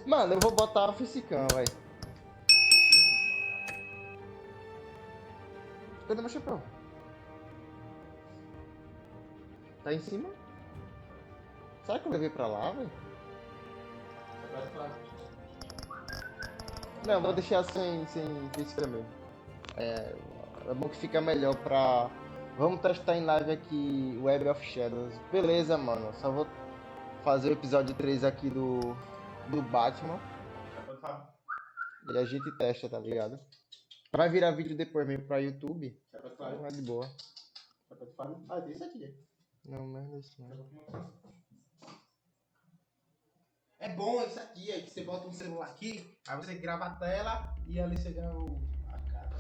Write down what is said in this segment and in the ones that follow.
Mano, eu vou botar o Fisicão, velho. Cadê meu chapéu? Tá em cima? Será que eu levei pra lá, velho? Não, vou deixar sem Fisicão mesmo. É bom que fica melhor pra... Vamos testar em live aqui o Web of Shadows. Beleza, mano. Só vou fazer o episódio 3 aqui do Batman. E a gente testa, tá ligado? Vai virar vídeo depois mesmo pra YouTube. Não é de boa. Ah, tem isso aqui. Não, mas não é isso não. É bom isso aqui, aí você bota um celular aqui, aí você grava a tela e ali você grava a cara.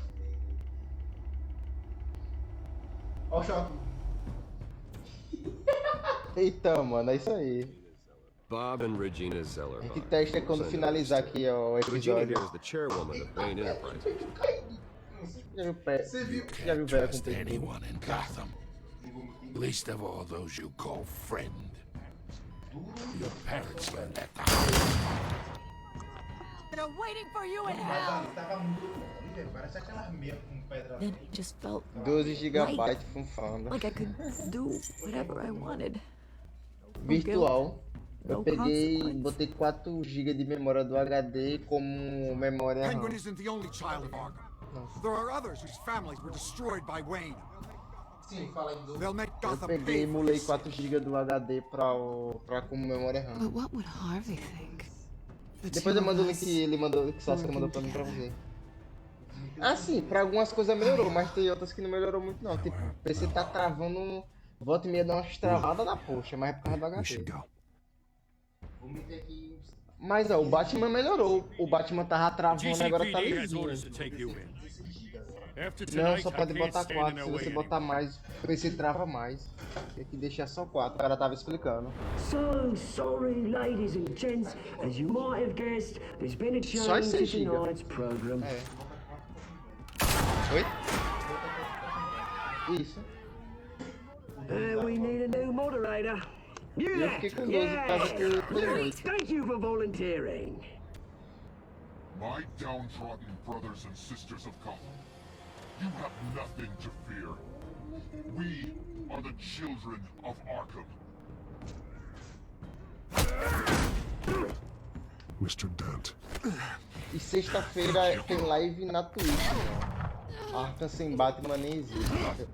Ó o choque. Então, mano, é isso aí. Bob and Regina Zeller. A gente testa quando finalizar aqui ó, o Regina episódio. here is the chairwoman of Bain Enterprises. Já viu o pé? Você viu? Já viu o velho com Trust peito? anyone in Gotham, least of all those you call friend. Your parents learned that the They're waiting for you in Mas hell. ali tava muito bom, velho. Parece aquelas meias com pedra. Then it just felt 12 GB funfando. like I could do whatever I wanted. Virtual. Eu peguei, botei 4 GB de memória do HD como memória RAM. Penguin isn't the only child of Arkham. There are others whose families were destroyed by Wayne. Sim, fala em They'll make Eu Gotham peguei e pay for emulei this. 4 GB do HD pra como memória RAM. But what would Harvey think? Depois eu mando o link que ele mandou, que o Sasuke mandou pra mim pra você. Ah sim, pra algumas coisas melhorou, mas tem outras que não melhorou muito não. Tipo, o PC tá travando, volta e meia dá umas travadas da poxa, mas é por causa do we HD. should go. Vou meter aqui. Mas ó, o Batman melhorou. O Batman tava travando e agora tá GCPD has lisinho. orders to take you in. After Não, tonight, só I pode can't botar stand 4. in Se their você way botar mais, o PC trava mais. Tem que deixar só 4. O cara tava explicando. So sorry, ladies and gents. As you might have guessed, there's been a Só change esse to giga. tonight's program. Oi? Isso. We need a new moderator. You Eu there? fiquei com 12 por causa que eu tenho 8. Thank you for volunteering. My downtrodden brothers and sisters of Gotham, you have nothing to fear. We are the children of Arkham. Mr. Dent. E sexta-feira tem live na Twitch, mano. Arkham sem Batman nem existe.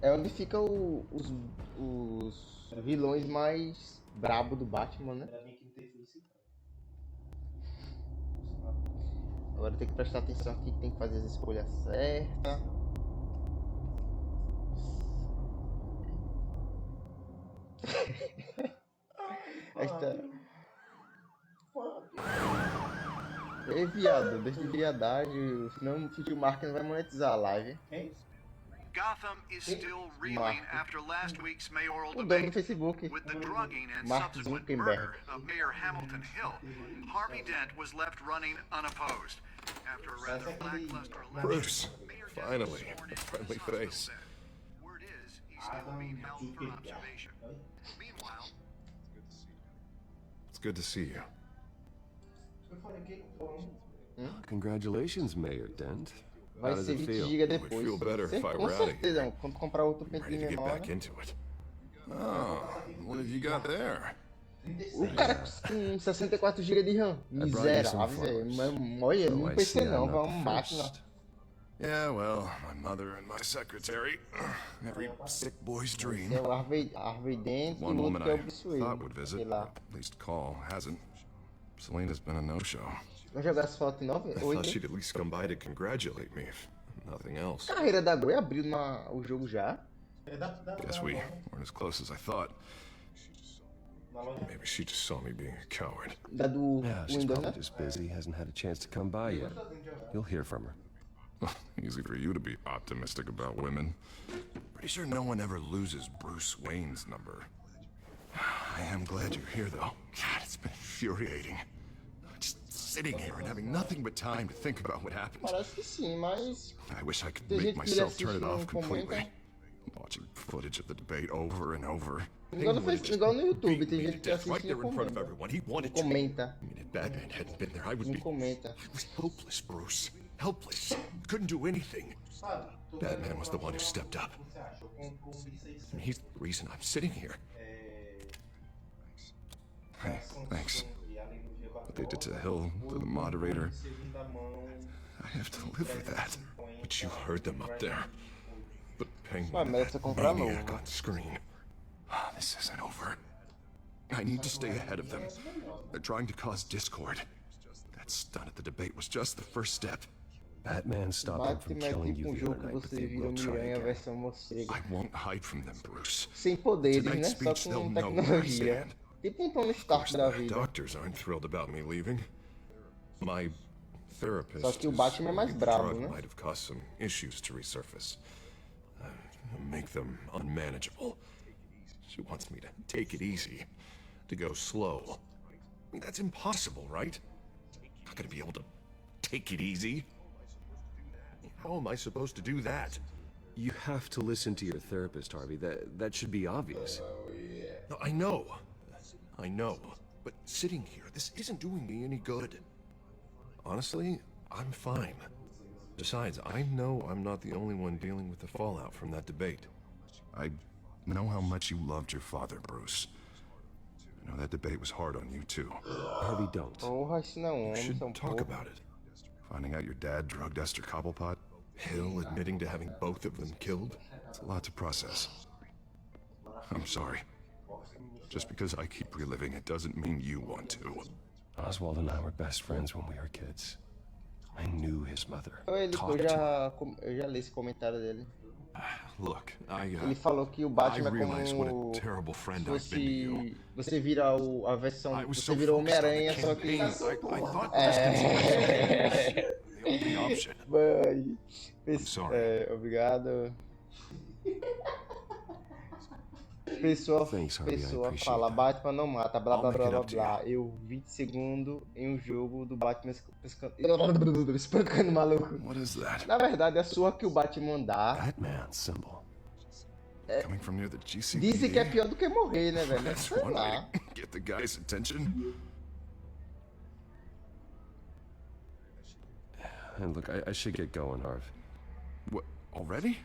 É onde fica os vilões mais brabo do Batman, né? Ainda bem que não tem felicidade. Agora tem que prestar atenção aqui que tem que fazer as escolhas certas. Esta... Ei, viado, deixa de viadagem, senão o Futil Mark não vai monetizar a live. É isso? Gotham is still reeling after last week's mayoral O dono do debate. Facebook, With the drugging and Mark subsequent Zuckerberg. murder of Mayor Hamilton Hill, Harvey Dent was left running unopposed. After a rather lackluster election, Bruce, Mayor Dent was finally, sworn in friendly for Thursday. face. Word is, he's still being held for observation. Meanwhile, It's good to see you. Eu falei que Congratulations, Mayor Dent. vai How does ser it 20 feel? GB Would depois. feel better if I Com were out of certeza, mano. Quando comprar outro pente Ready de to get memória. back into it. Oh, what have you got there? O cara com 64 GB de RAM. Miserável, velho. Mas olha, So não I PC see I'm não, not vai the uma máquina. first. Yeah, well, my mother and my secretary. Every sick boy's dream. É o Harvey Dent e One o woman outro que é I o Bruce Wayne. thought would visit, Sei lá. at least call, hasn't. Selena's been a no-show. Vai jogar as fotos em 9? I thought 8. she'd at least come by to congratulate me, if nothing else. Carreira da Goi abriu o jogo já. é da Guess we weren't as close as I thought. Maybe she just saw me being a coward. Da do Yeah, she's Windows, probably né? just busy, hasn't had a chance to come by yet. You'll hear from her. Easy for you to be optimistic about women. Pretty sure no one ever loses Bruce Wayne's number. I am glad you're here, though. God, it's been infuriating. Just sitting here and having nothing but time to think about what happened. Parece que sim, mas I wish I could tem make gente que myself assiste turn it e off não completely. comenta. watching footage of the debate over and over. Igual no YouTube, tem gente que Death right assiste e there in front of comenta. everyone. He wanted to. Comenta. I mean, if Batman hadn't been there, I would Não be. comenta. I was helpless, Bruce. Helpless. Couldn't do anything. Batman was the one who stepped up. And he's the reason I'm sitting here. Hey, thanks. What they did to Hill, to the moderator, I have to live with that. But you heard them up there. The Penguin, mas você comprar maniac novo. on screen. This isn't over. I need to stay ahead of them. They're trying to cause discord. That stunt at the debate was just the first step. Batman stopped him from Batman é killing tipo you the jogo other que night, but você they vira will try Miranha again. versão morcego. I won't hide from them, Bruce. Sem poderes, Tonight's né? Só speech, they'll com know where I tecnologia. stand. Tipo um Tony Of Stark course, da the vida. doctors aren't thrilled about me leaving. My therapist Só que o is Batman é mais worried the brabo, drug né? might have caused some issues to resurface. Make them unmanageable. She wants me to take it easy, to go slow. That's impossible, right? I'm not gonna be able to take it easy. How am I supposed to do that? You have to listen to your therapist, Harvey. That should be obvious. No, I know. But sitting here, this isn't doing me any good. Honestly, I'm fine. Besides, I know I'm not the only one dealing with the fallout from that debate. I know how much you loved your father, Bruce. I know that debate was hard on you, too. Harvey, don't. Porra, isso não é We homem, should são talk porra. about it. Finding out your dad drugged Esther Cobblepot, Hill admitting to having both of them killed. It's a lot to process. I'm sorry. Just because I keep reliving it doesn't mean you want to. Oswald and I were best friends when we were kids. I knew his mother. Eu Talked to her. já li esse comentário dele. Look, Ele falou que o Batman é realize what como a terrible friend se I've been to you. fosse você vira a versão, I was você so vira o focused on the Homem-Aranha, só que campaign, I thought this was the only option. Vai. I'm sorry. Obrigado. Pessoa Thanks, Harvey, I appreciate fala, that. Batman não mata, blá blá I'll make blá it blá up to blá. Eu 20 segundos em um jogo do Batman espancando o maluco. What is that? Na verdade, a sua que o Batman dá. Batman symbol. Coming from near the GCPD? Dizem que é pior do que morrer, né, velho? That's Sei one way lá. to get the guy's attention. And look, I should get going, Harv. What, already?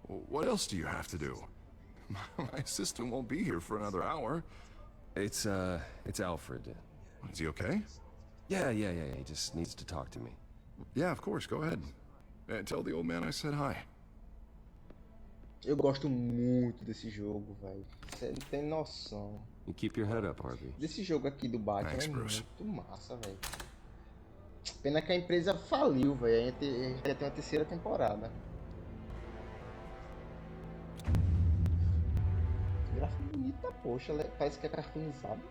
What else do you have to do? My assistant won't be here for another hour. It's Alfred. Is he okay? Yeah, he just needs to talk to me. Yeah, of course, go ahead. Tell the old man I said hi. Eu gosto muito desse jogo, velho. Você não tem noção. You keep your head up, Harvey. Desse jogo aqui do Batman Thanks, é Bruce. muito massa, velho. Pena que a empresa faliu, velho. A gente ia ter uma terceira temporada. Gráfico bonita, poxa. Parece que é cartoonizado.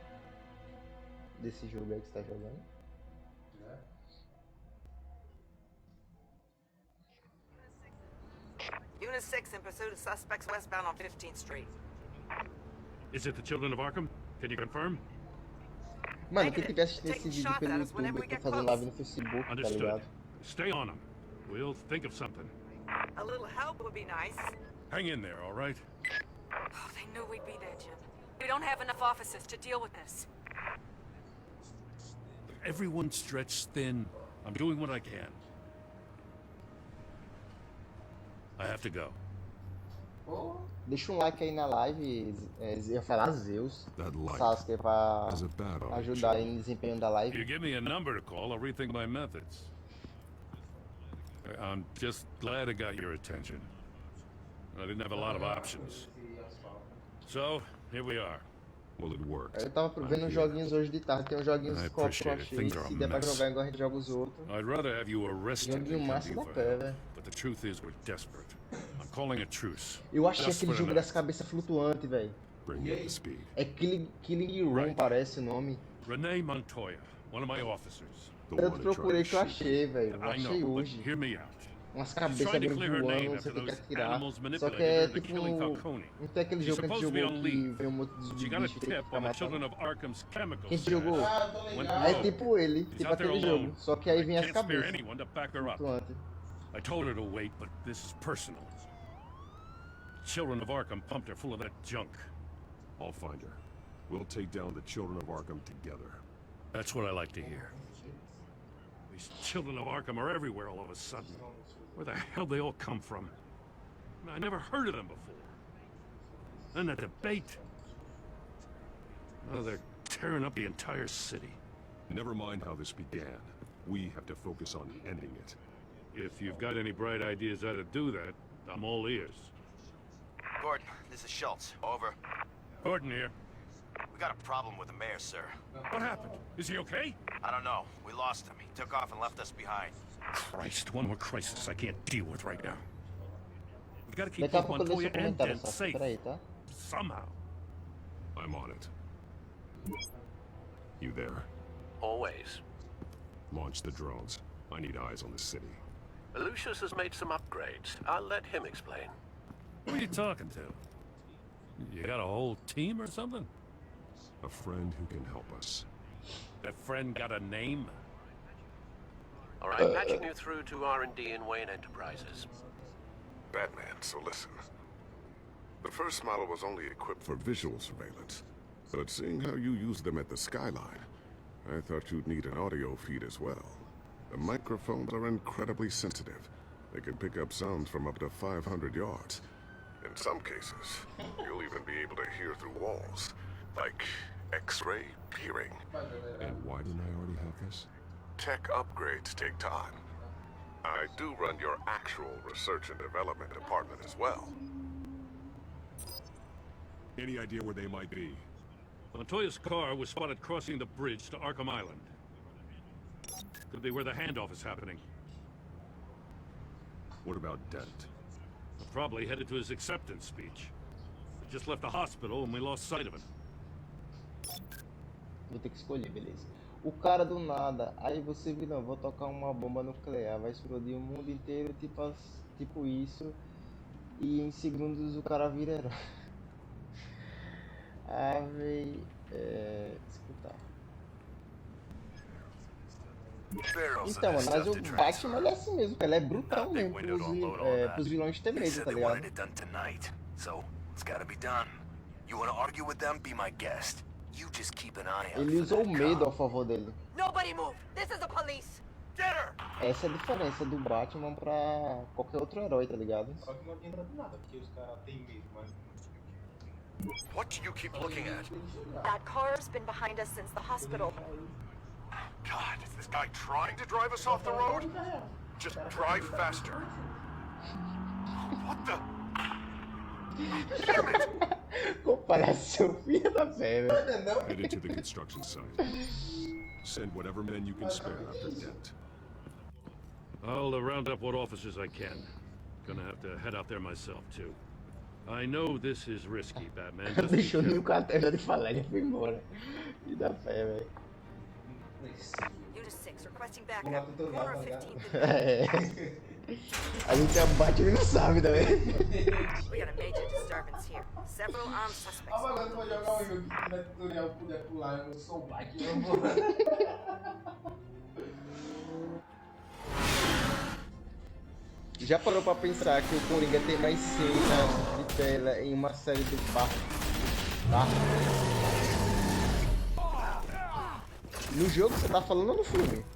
Desse jogo aí que você tá jogando. Unit 6 in pursuit of suspects westbound on 15th Street. Is it the children of Arkham? Can you confirm? Mano, quem tiver assistindo esse vídeo pelo YouTube, eu tô fazendo live no Facebook, tá Understood. ligado? Stay on them. We'll think of something. A little help would be nice. Hang in there, all right? Oh, they knew we'd be there, Jim. We don't have enough officers to deal with this. Everyone's stretched thin. I'm doing what I can. I have to go. Deixa um like aí na live, eu ia falar Zeus, That light Sasuke, pra has a bad on it. ajudar aí no desempenho da If live. you give me a number to call, I'll rethink my methods. I'm just glad I got your attention. I didn't have a lot of options. So, here we are. Well, it worked. Eu tava vendo uns joguinhos hoje de tarde, tem uns joguinhos I co-op que eu appreciate it. achei, Things are a se der pra mess. jogar igual a gente joga os outros. I'd rather have you arrested Joguinho than come to massa you da for pé, help. velho. But the truth is, we're desperate. I'm calling a truce. Eu achei Just aquele for jogo tonight. das cabeças flutuantes, velho. Bring me up to speed. É Killing Room, Right. parece o nome. Renee Montoya, one of my officers. The Eu one who procurei tried que eu to shoot. achei, velho. Eu I achei know, but hoje. hear me out. Umas She's cabeças trying to abrindo clear her voando, name não after sei o que those atirar. animals Só que manipulated é her into tipo. killing Falcone. Não tem aquele She's jogo que a gente supposed to be jogou on que leave. vem um monte de She got a bicho que tem que tip ficar on the matando. children of Arkham's chemical Quem jogou? stash. Went É rogue. tipo ele, She's tipo out there aquele alone. jogo. Só que aí I vem as can't spare cabeças anyone to back her up. flutuantes. I told her to wait, but this is personal. children of Arkham pumped her full of that junk. I'll find her. We'll take down the children of Arkham together. That's what I like to hear. These children of Arkham are everywhere all of a sudden. Where the hell they all come from? I never heard of them before. And the debate. Oh, they're tearing up the entire city. Never mind how this began. We have to focus on ending it. If you've got any bright ideas how to do that, I'm all ears. Gordon, this is Schultz. Over. Gordon here. We got a problem with the mayor, sir. What happened? Is he okay? I don't know. We lost him. He took off and left us behind. Christ, one more crisis I can't deal with right now. We've got to keep Daqui a both pouco eu Montoya deixo o and comentário Dent só. safe. Peraí, tá? Somehow. I'm on it. You there? Always. Launch the drones. I need eyes on the city. Lucius has made some upgrades. I'll let him explain. Who are you talking to? You got a whole team or something? A friend who can help us. That friend got a name? All right, patching you through to R&D in Wayne Enterprises. Batman, so listen. The first model was only equipped for visual surveillance, but seeing how you use them at the skyline, I thought you'd need an audio feed as well. The microphones are incredibly sensitive. They can pick up sounds from up to 500 yards. In some cases, you'll even be able to hear through walls, like X-ray peering. And why didn't I already have this? Tech upgrades take time. I do run your actual research and development department as well. Any idea where they might be? Montoya's car was spotted crossing the bridge to Arkham Island. Could be where the handoff is happening. What about Dent? Probably headed to his acceptance speech. He just left the hospital and we lost sight of him. Vou ter que escolher, beleza. O cara do nada, aí você vira, não, vou tocar uma bomba nuclear, vai explodir o mundo inteiro, tipo isso, e em segundos o cara vira herói. Ah, véi, escutar. Então, mano, mas o Batman ele é assim mesmo, ele é brutal mesmo pros vilões ter medo, tá ligado? Ele usou o medo a favor dele. Essa é a diferença do Batman pra qualquer outro herói, tá ligado? Só que não adianta de nada, porque os caras têm medo, mas... What do you keep looking at? That car's been behind us since the hospital. God, is this guy trying to drive us off the road? Just drive faster. What the? Damn it! Comparação, filha da fé, velho. Headed to the construction site. Send whatever men you can spare after Dent. I'll round up what officers I can. Gonna have to head out there myself, too. I know this is risky, Batman. Deixou nem o carteira de falar, ele foi embora. Filha da fé, velho. Unit 6 requesting backup. Corner 15th. A gente abate e não sabe também. We got a major disturbance here. Several armed suspects. Ah, mas eu vou jogar um jogo que no tutorial puder pular, eu sou o bike, eu vou. Já parou pra pensar que o Coringa tem mais cenas de tela em uma série do Batman? No jogo você tá falando ou no filme?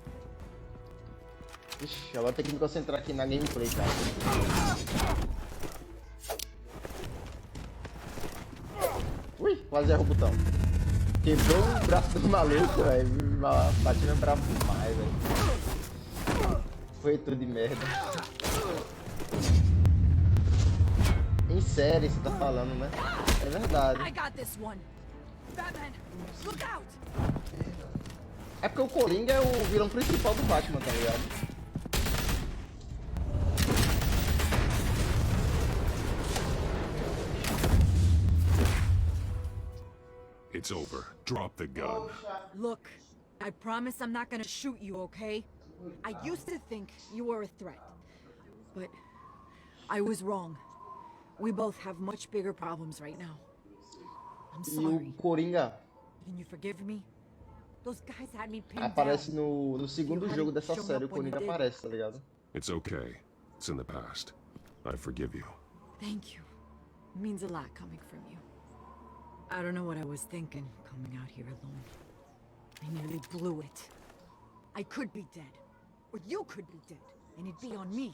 Ixi, agora tem que me concentrar aqui na gameplay, cara. Ui, quase errou o botão. Quebrou o braço do maluco, velho. Batendo bravo demais, velho. Foi tudo de merda. Em série você tá falando, né? É verdade. É porque o Coringa é o vilão principal do Batman, tá ligado? It's over. Drop the gun. Look, I promise I'm not gonna shoot you, okay? I used to think you were a threat, but I was wrong. We both have much bigger problems right now. I'm sorry. E o Coringa Can you forgive me? Those guys had me pinned aparece down. no segundo jogo dessa série, o Coringa aparece, tá ligado? It's okay. It's in the past. I forgive you. Thank you. means a lot coming from you. I don't know what I was thinking, coming out here alone. I nearly blew it. I could be dead. Or you could be dead, and it'd be on me.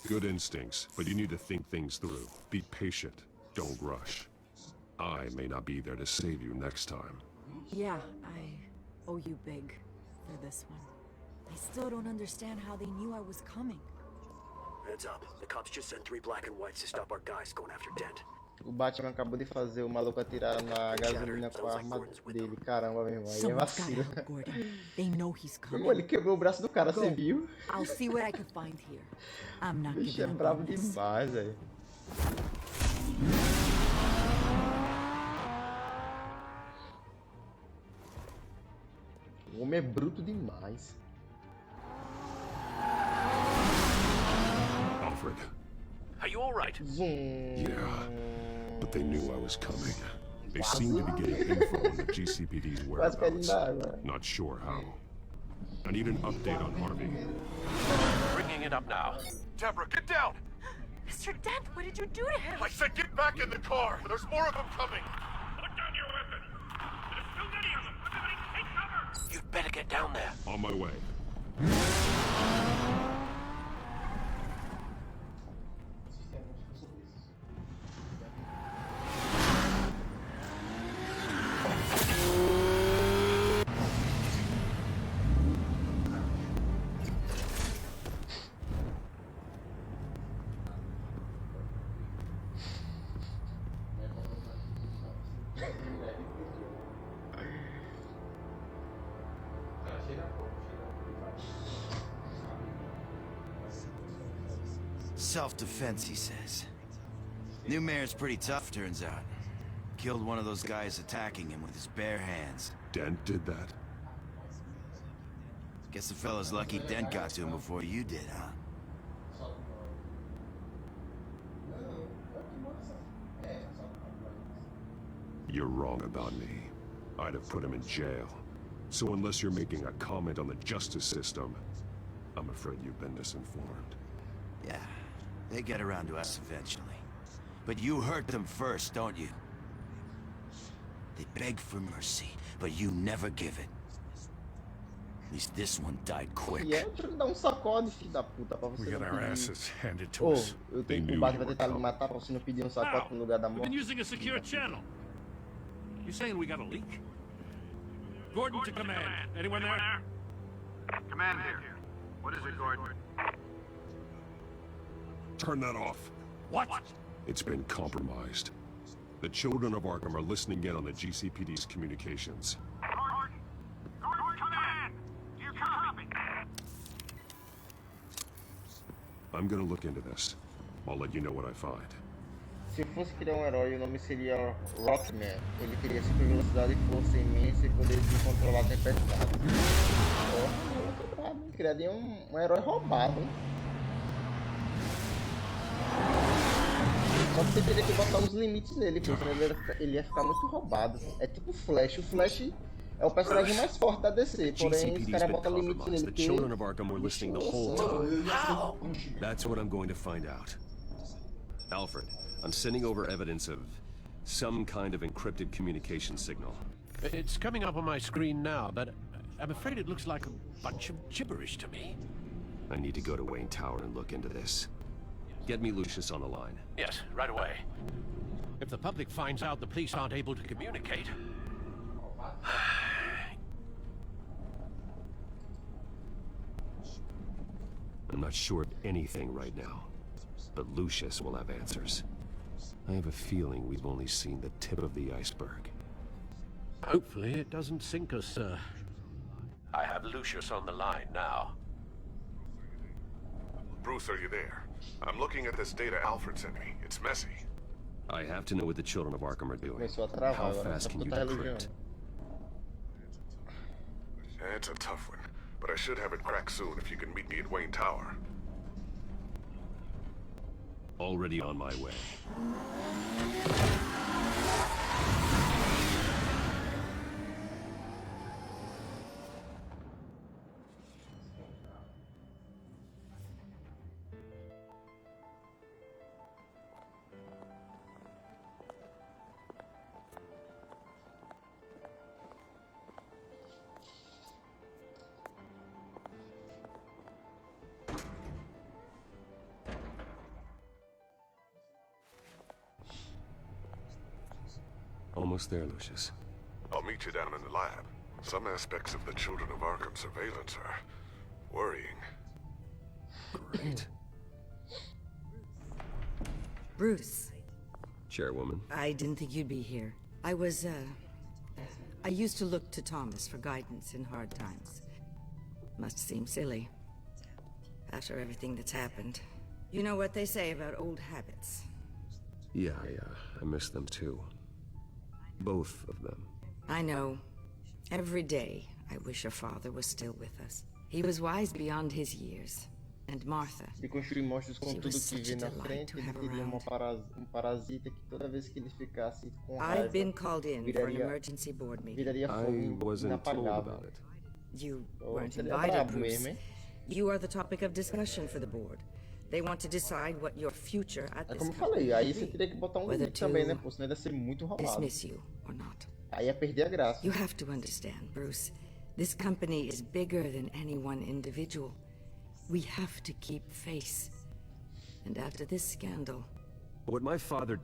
Good instincts, but you need to think things through. Be patient. Don't rush. I may not be there to save you next time. Yeah, I owe you big for this one. I still don't understand how they knew I was coming. Heads up. The cops just sent 3 black and whites to stop our guys going after Dent. O Batman acabou de fazer o maluco atirar na gasolina com a arma dele. Caramba, meu irmão. Aí é vacilo. Como ele quebrou o braço do cara, você viu? I'll see what I can find here. I'm not Bicho é bravo demais, velho. O homem é bruto demais. Alfred. Are you all right? Yeah, but they knew I was coming. They seem to be getting info on the GCPD's whereabouts. Not sure how. I need an update on Harvey. Bringing it up now. Deborah, get down! Mr. Dent, what did you do to him? I said get back in the car! There's more of them coming! Put down your weapon! There's too many of them! Everybody take cover! You'd better get down there. On my way. Self-defense, he says. New mayor's pretty tough, turns out. Killed one of those guys attacking him with his bare hands. Dent did that? Guess the fella's lucky Dent got to him before you did, huh? You're wrong about me. I'd have put him in jail. So unless you're making a comment on the justice system, I'm afraid you've been misinformed. Yeah, they get around to us eventually. But you hurt them first, don't you? They beg for mercy, but you never give it. At least this one died quick. E é, deixa eu dar um sacode, filho da puta, pra você não pedir. To us. Eu tenho que o Batman vai tentar me matar pra você não pedir um sacode no lugar da We've morte. been using a secure channel. You saying we got a leak? Gordon to command. Anyone there? Command here. What is it, Gordon? Turn that off. What? It's been compromised. The children of Arkham are listening in on the GCPD's communications. Gordon, command! Do you copy? I'm gonna look into this. I'll let you know what I find. Se eu fosse criar um herói, o nome seria Rockman. Ele teria super velocidade, força imensa e poder de controlar a tempestade. Oh, criaria um herói roubado. Só que você teria que botar uns limites nele, porque senão ele ia ficar muito roubado. É tipo o Flash. O Flash é o personagem mais forte da DC, porém os caras botam limites nele. The children of Arkham were listening the whole time. That's what I'm going to find out. Alfred, I'm sending over evidence of some kind of encrypted communication signal. It's coming up on my screen now, but I'm afraid it looks like a bunch of gibberish to me. I need to go to Wayne Tower and look into this. Get me Lucius on the line. Yes, right away. If the public finds out the police aren't able to communicate... I'm not sure of anything right now, but Lucius will have answers. I have a feeling we've only seen the tip of the iceberg. Hopefully it doesn't sink us, sir. I have Lucius on the line now. Bruce, are you there? I'm looking at this data Alfred sent me. It's messy. I have to know what the children of Arkham are doing. How fast can you decrypt? It's a tough one, but I should have it cracked soon if you can meet me at Wayne Tower. Already on my way. almost there, Lucius. I'll meet you down in the lab. Some aspects of the Children of Arkham surveillance are worrying. Great. Bruce. Chairwoman. I didn't think you'd be here. I used to look to Thomas for guidance in hard times. Must seem silly. After everything that's happened. You know what they say about old habits. Yeah, I miss them too. Both of them. I know. Every day, I wish your father was still with us. He was wise beyond his years. And Martha. Ele construiu monstros com tudo que vê na frente. Ele queria parasita que toda vez que ele ficasse com raiva, I've been called in for an emergency board meeting. I wasn't told about it. You weren't invited, Bruce. You are the topic of discussion for the board. They want to decide what your future at this como eu falei, aí você teria que botar limite também, né? Pô, senão ia ser muito roubado. Dismiss you or not. Aí ia perder a graça. You have to understand, Bruce. This company is bigger than any one individual. We have to keep face. And after this scandal... What my father...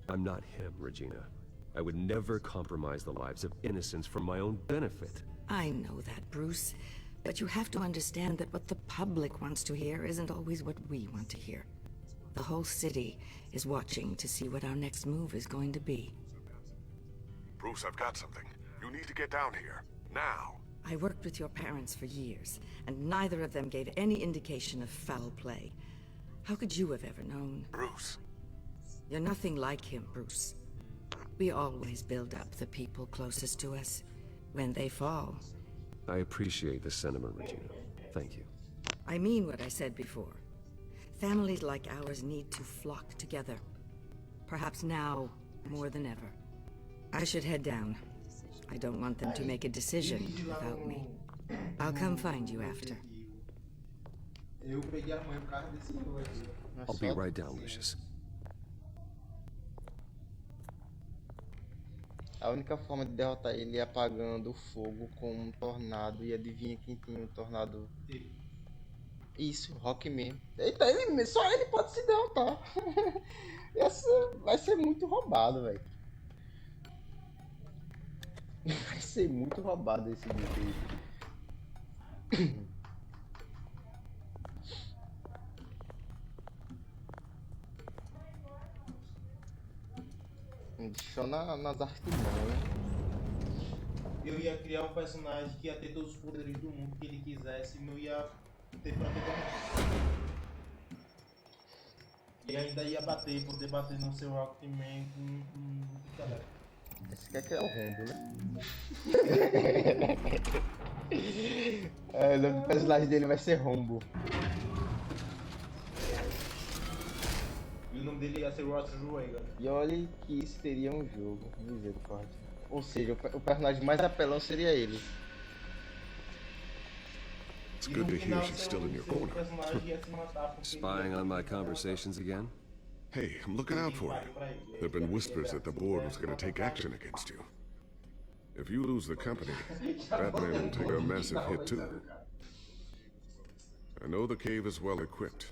I'm not him, Regina. I would never compromise the lives of innocents for my own benefit. I know that, Bruce. But you have to understand that what the public wants to hear isn't always what we want to hear. The whole city is watching to see what our next move is going to be. Bruce, I've got something. You need to get down here. Now. I worked with your parents for years, and neither of them gave any indication of foul play. How could you have ever known? Bruce. You're nothing like him, Bruce. We always build up the people closest to us. When they fall... I appreciate the sentiment, Regina. Thank you. I mean what I said before. Families like ours need to flock together. Perhaps now, more than ever. I should head down. I don't want them to make a decision without me. I'll come find you after. I'll be right down, Lucius. A única forma de derrotar ele é apagando o fogo com um tornado. E adivinha quem tem um tornado? Isso, Rockman. Eita, só ele pode se derrotar. Essa vai ser muito roubado, velho. Vai ser muito roubado esse vídeo aí. Deixou nas artimanhas. Eu ia criar um personagem que ia ter todos os poderes do mundo que ele quisesse, e eu ia ter pra todo mundo. E ainda ia poder bater no seu Rockman com galera. Esse aqui é o Rombo, né? O nome do personagem dele vai ser Rombo. E o nome dele ia ser Ross Ruega. E olha que isso teria um jogo, misericórdia. Ou seja, o personagem mais apelão seria ele. It's good to hear she's still in your corner. Spying on my conversations again? Hey, I'm looking out for you. There have been whispers that the board was going to take action against you. If you lose the company, Batman will take a massive hit too. I know the cave is well equipped,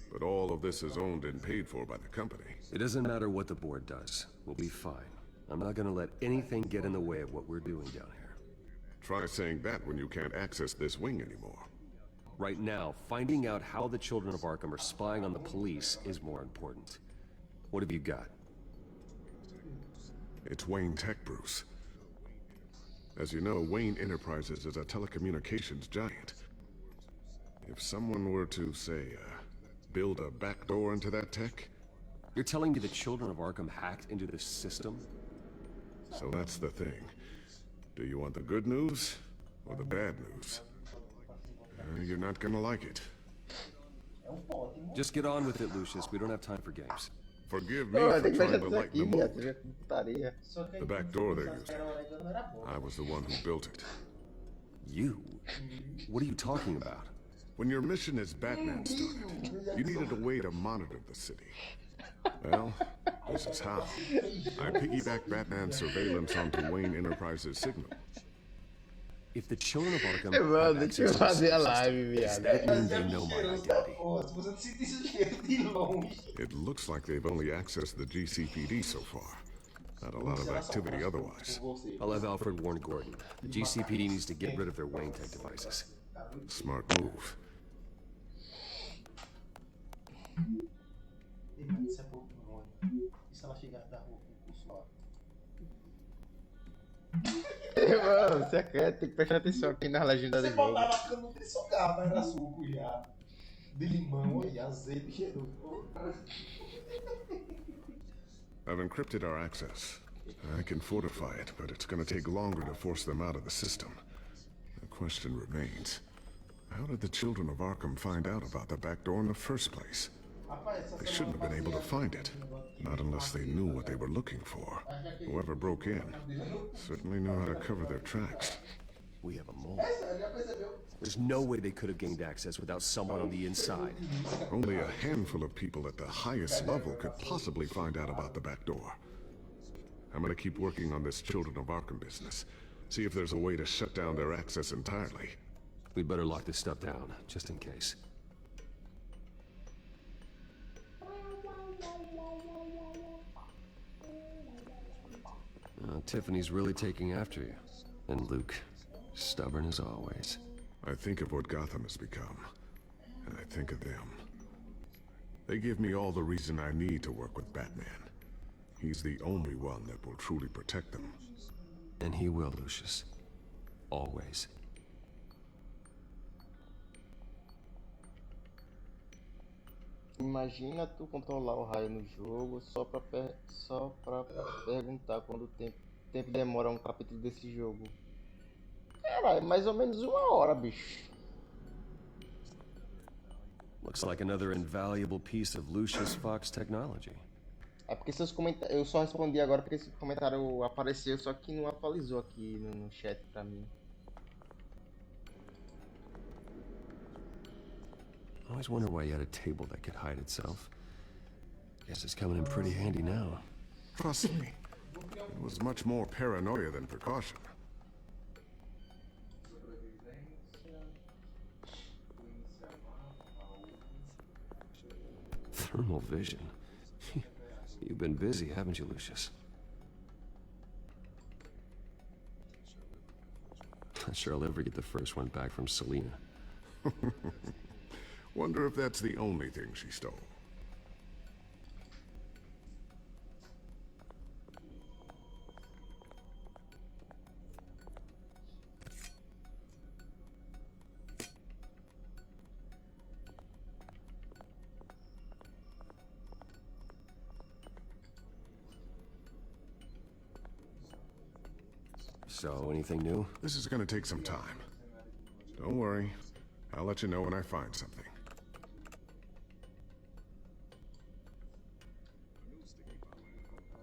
but all of this is owned and paid for by the company. It doesn't matter what the board does. We'll be fine. I'm not gonna let anything get in the way of what we're doing down here. Try saying that when you can't access this wing anymore. Right now, finding out how the Children of Arkham are spying on the police is more important. What have you got? It's Wayne Tech, Bruce. As you know, Wayne Enterprises is a telecommunications giant. If someone were to, say, build a backdoor into that tech... You're telling me the Children of Arkham hacked into this system? So that's the thing. Do you want the good news or the bad news? You're not gonna like it. Just get on with it, Lucius. We don't have time for games. Forgive me for trying to lighten the mood. The back door they're using. I was the one who built it. You? What are you talking about? When your mission as Batman started, you needed a way to monitor the city. Well, this is how. I piggybacked Batman's surveillance onto Wayne Enterprises' signal. If the Children of Arkham Mano, deixa eu fazer a live, viado. That means they know my identity. It looks like they've only accessed the GCPD so far. Not a lot of activity otherwise. I'll have Alfred warn Gordon. The GCPD needs to get rid of their Wayne tech devices. Smart move. Isso é pouco ruim. E se ela chegar da rua com o curso lá? Mano, você quer, tem que prestar atenção aqui na legenda do Você jogo. botava porque não tem sugar, mas era suco já. De limão e azeite cheiroso. I've encrypted our access. I can fortify it, but it's gonna take longer to force them out of the system. The question remains, how did the children of Arkham find out about the back door in the first place? They shouldn't have been able to find it. Not unless they knew what they were looking for. Whoever broke in certainly knew how to cover their tracks. We have a mole. There's no way they could have gained access without someone on the inside. Only a handful of people at the highest level could possibly find out about the back door. I'm gonna keep working on this Children of Arkham business. See if there's a way to shut down their access entirely. We'd better lock this stuff down, just in case. Tiffany's really taking after you. And Luke, stubborn as always. I think of what Gotham has become, and I think of them. They give me all the reason I need to work with Batman. He's the only one that will truly protect them. And he will, Lucius. Always. Imagina tu controlar o raio no jogo só pra perguntar quando o tempo demora um capítulo desse jogo. Caralho, mais ou menos 1 hora, bicho. Looks like another invaluable piece of Lucius Fox technology. É porque seus comentários. Eu só respondi agora porque esse comentário apareceu, só que não atualizou aqui no chat pra mim. I always wonder why you had a table that could hide itself. Guess it's coming in pretty handy now. Trust me, it was much more paranoia than precaution. Thermal vision. You've been busy, haven't you, Lucius? Not sure I'll ever get the first one back from Selina. Wonder if that's the only thing she stole. So, anything new? This is gonna take some time. Don't worry. I'll let you know when I find something.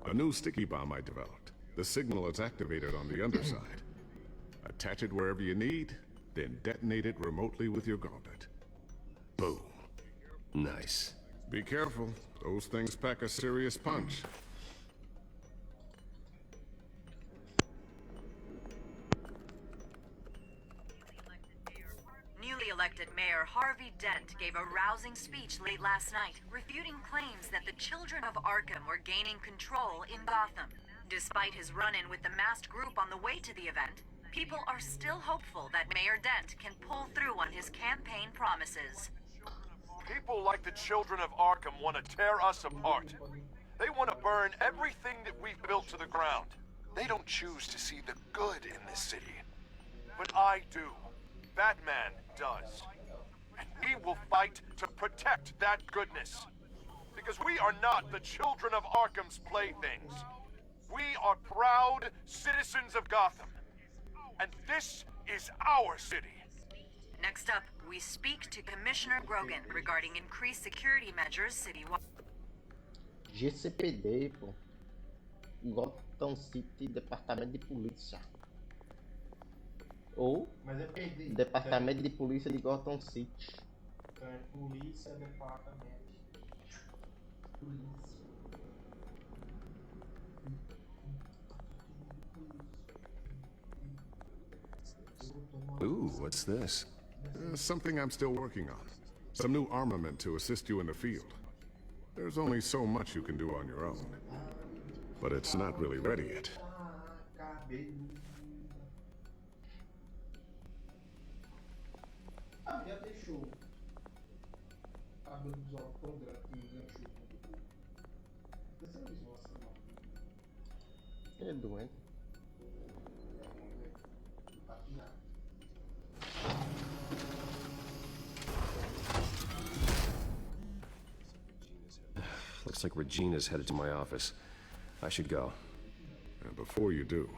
A new sticky bomb I developed. The signal is activated on the underside. Attach it wherever you need, then detonate it remotely with your gauntlet. Boom. Nice. Be careful. Those things pack a serious punch. Newly elected Mayor Harvey Dent gave a rousing speech late last night, refuting claims that the children of Arkham were gaining control in Gotham. Despite his run-in with the masked group on the way to the event, people are still hopeful that Mayor Dent can pull through on his campaign promises. People like the children of Arkham want to tear us apart. They want to burn everything that we've built to the ground. They don't choose to see the good in this city. But I do. Batman does. And we will fight to protect that goodness. Because we are not the children of Arkham's playthings. We are proud citizens of Gotham. And this is our city. Next up, we speak to Commissioner Grogan regarding increased security measures citywide. GCPD, pô. Gotham City, Departamento de Polícia. Ou Mas eu perdi. Departamento de Polícia de Gotham City. Polícia, departamento. Polícia. Ooh, what's this? Something I'm still working on. Some new armament to assist you in the field. There's only so much you can do on your own. but it's not really ready yet. Já deixou cabelo dos olhos tão grande que enganchou com o dessa vez, nossa, mano. Ele é doente. Looks like Regina's headed to my office. I should go. And before you do...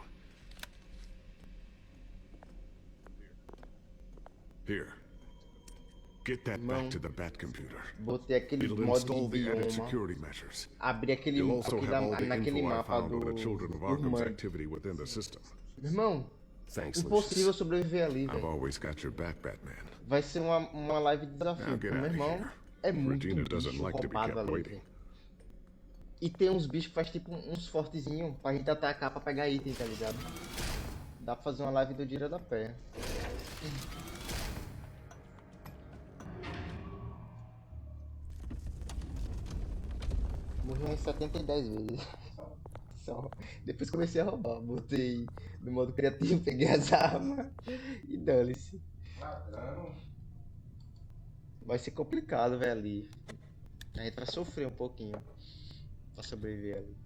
Here. Get that back to the Bat computer. Botei aquele It'll modo install de the added idioma. security measures. Abri aquele, You'll also have all the naquele info I mapa found do on the children of Arkham's Mãe. activity within the system. Irmão, Thanks, impossível sobreviver ali, I've velho. always got your back, Batman. Vai ser uma live de Now desafio. get Meu out of irmão, here. é muito Regina doesn't bicho like to be roubado kept ali, waiting. velho. E tem uns bichos que faz tipo uns fortezinhos pra gente atacar pra pegar item, tá ligado? Dá pra fazer uma live do Dira da Pé. Morri umas 70 vezes. Só. Depois comecei a roubar. Botei no modo criativo, peguei as armas e dane-se. Vai ser complicado, velho, ali. A gente vai sofrer um pouquinho pra sobreviver ali.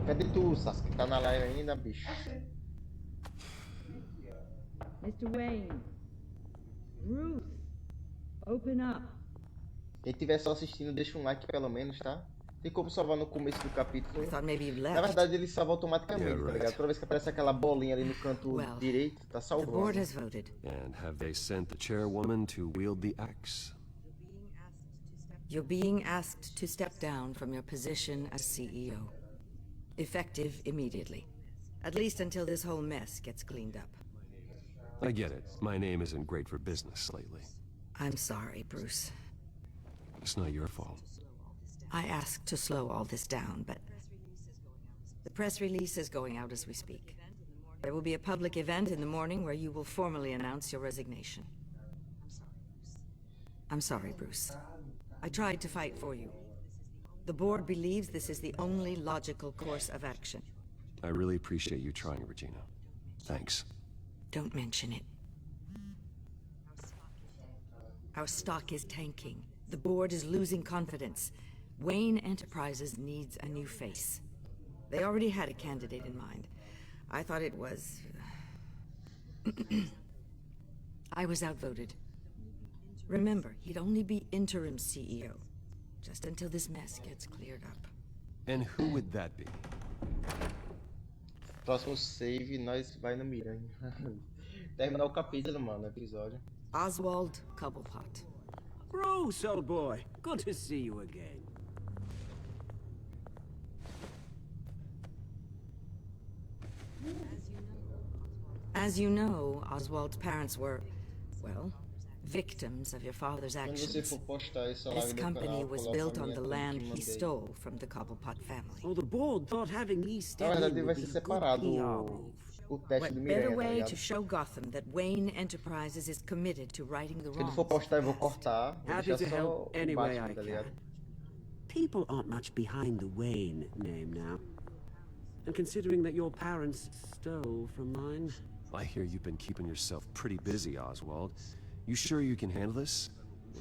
Cadê tu, Sasuke? Tá na live ainda, bicho? Mr. Wayne. Ruth. Open up. Quem estiver só assistindo, deixa um like pelo menos, tá? Tem como salvar no começo do capítulo. Na verdade, ele salva automaticamente, tá ligado? Toda vez que aparece aquela bolinha ali no canto direito, tá salvando. The board has voted. And have they sent the chairwoman to wield the axe? You're being asked to step down from your position as CEO. Effective immediately. At least until this whole mess gets cleaned up. I get it. My name isn't great for business lately. I'm sorry, Bruce. It's not your fault. I asked to slow all this down, but the press release is going out as we speak. There will be a public event in the morning where you will formally announce your resignation. I'm sorry, Bruce. I tried to fight for you. The board believes this is the only logical course of action. I really appreciate you trying, Regina. Thanks. Don't mention it. Our stock is tanking. The board is losing confidence. Wayne Enterprises needs a new face. They already had a candidate in mind. I thought it was... I was outvoted. Remember, he'd only be interim CEO. Just until this mess gets cleared up. And who would that be? Próximo save, nós vai no Miranha. Terminar o capítulo, mano, episódio. Oswald Cobblepot. Bruce, old boy. Good to see you again. As you know, Oswald's parents were, well, victims of your father's actions. This company was built on the land he stole from the Cobblepot family. Oh, the board thought having me step in would be a good PR move. What better way to show Gotham that Wayne Enterprises is committed to righting the wrongs? Happy to help any way I can. People aren't much behind the Wayne name now. And considering that your parents stole from mine... I hear you've been keeping yourself pretty busy, Oswald. You sure you can handle this?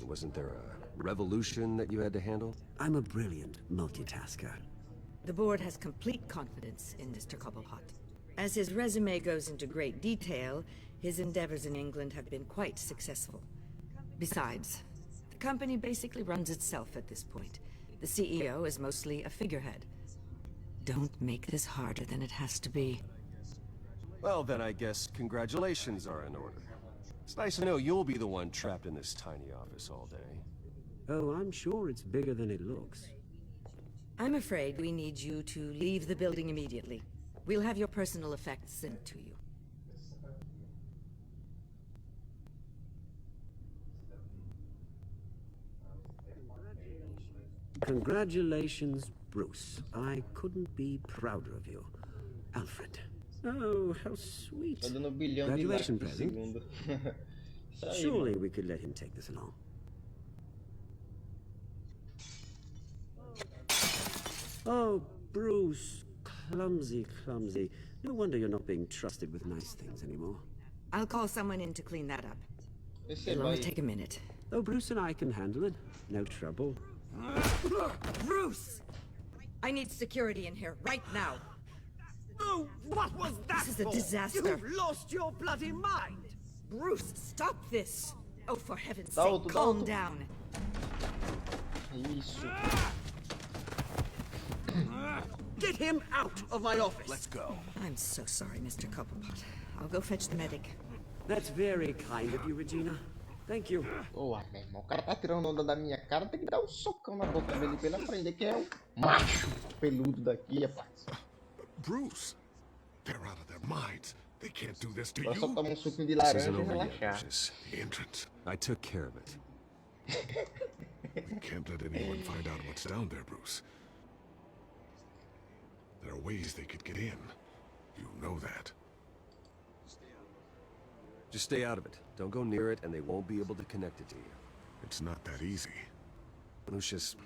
Wasn't there a revolution that you had to handle? I'm a brilliant multitasker. The board has complete confidence in Mr. Cobblepot. As his resume goes into great detail, his endeavors in England have been quite successful. Besides, the company basically runs itself at this point. The CEO is mostly a figurehead. Don't make this harder than it has to be. Well, then I guess congratulations are in order. It's nice to know you'll be the one trapped in this tiny office all day. Oh, I'm sure it's bigger than it looks. I'm afraid we need you to leave the building immediately. We'll have your personal effects sent to you. Congratulations, Bruce. I couldn't be prouder of you. Alfred. Oh, how sweet. Graduation present. Surely we could let him take this along. Oh, Bruce. Clumsy, clumsy. No wonder you're not being trusted with nice things anymore. I'll call someone in to clean that up. It'll only take a minute. Oh, Bruce and I can handle it. No trouble. Bruce! I need security in here, right now. Oh, what was that? This is a for? disaster. You've lost your bloody mind! Bruce, stop this! Oh, for heaven's sake, calm down. Isso. Get him out of my office! Let's go. I'm so sorry, Mr. Cobblepot. I'll go fetch the medic. That's very kind of you, Regina. Thank you. Porra, meu irmão, o cara tá tirando onda da minha cara, tem que dar um socão na boca dele pra ele aprender que é o macho peludo daqui, rapaz. Bruce, they're out of their minds. They can't do this to Agora you. só tomar um suquinho de This laranja isn't e over yet, relaxar. Lucius. The entrance. I took care of it. You can't let anyone find out what's down there, Bruce. There are ways they could get in. You know that. Just stay out of it. Don't go near it, and they won't be able to connect it to you. It's not that easy. Lucius,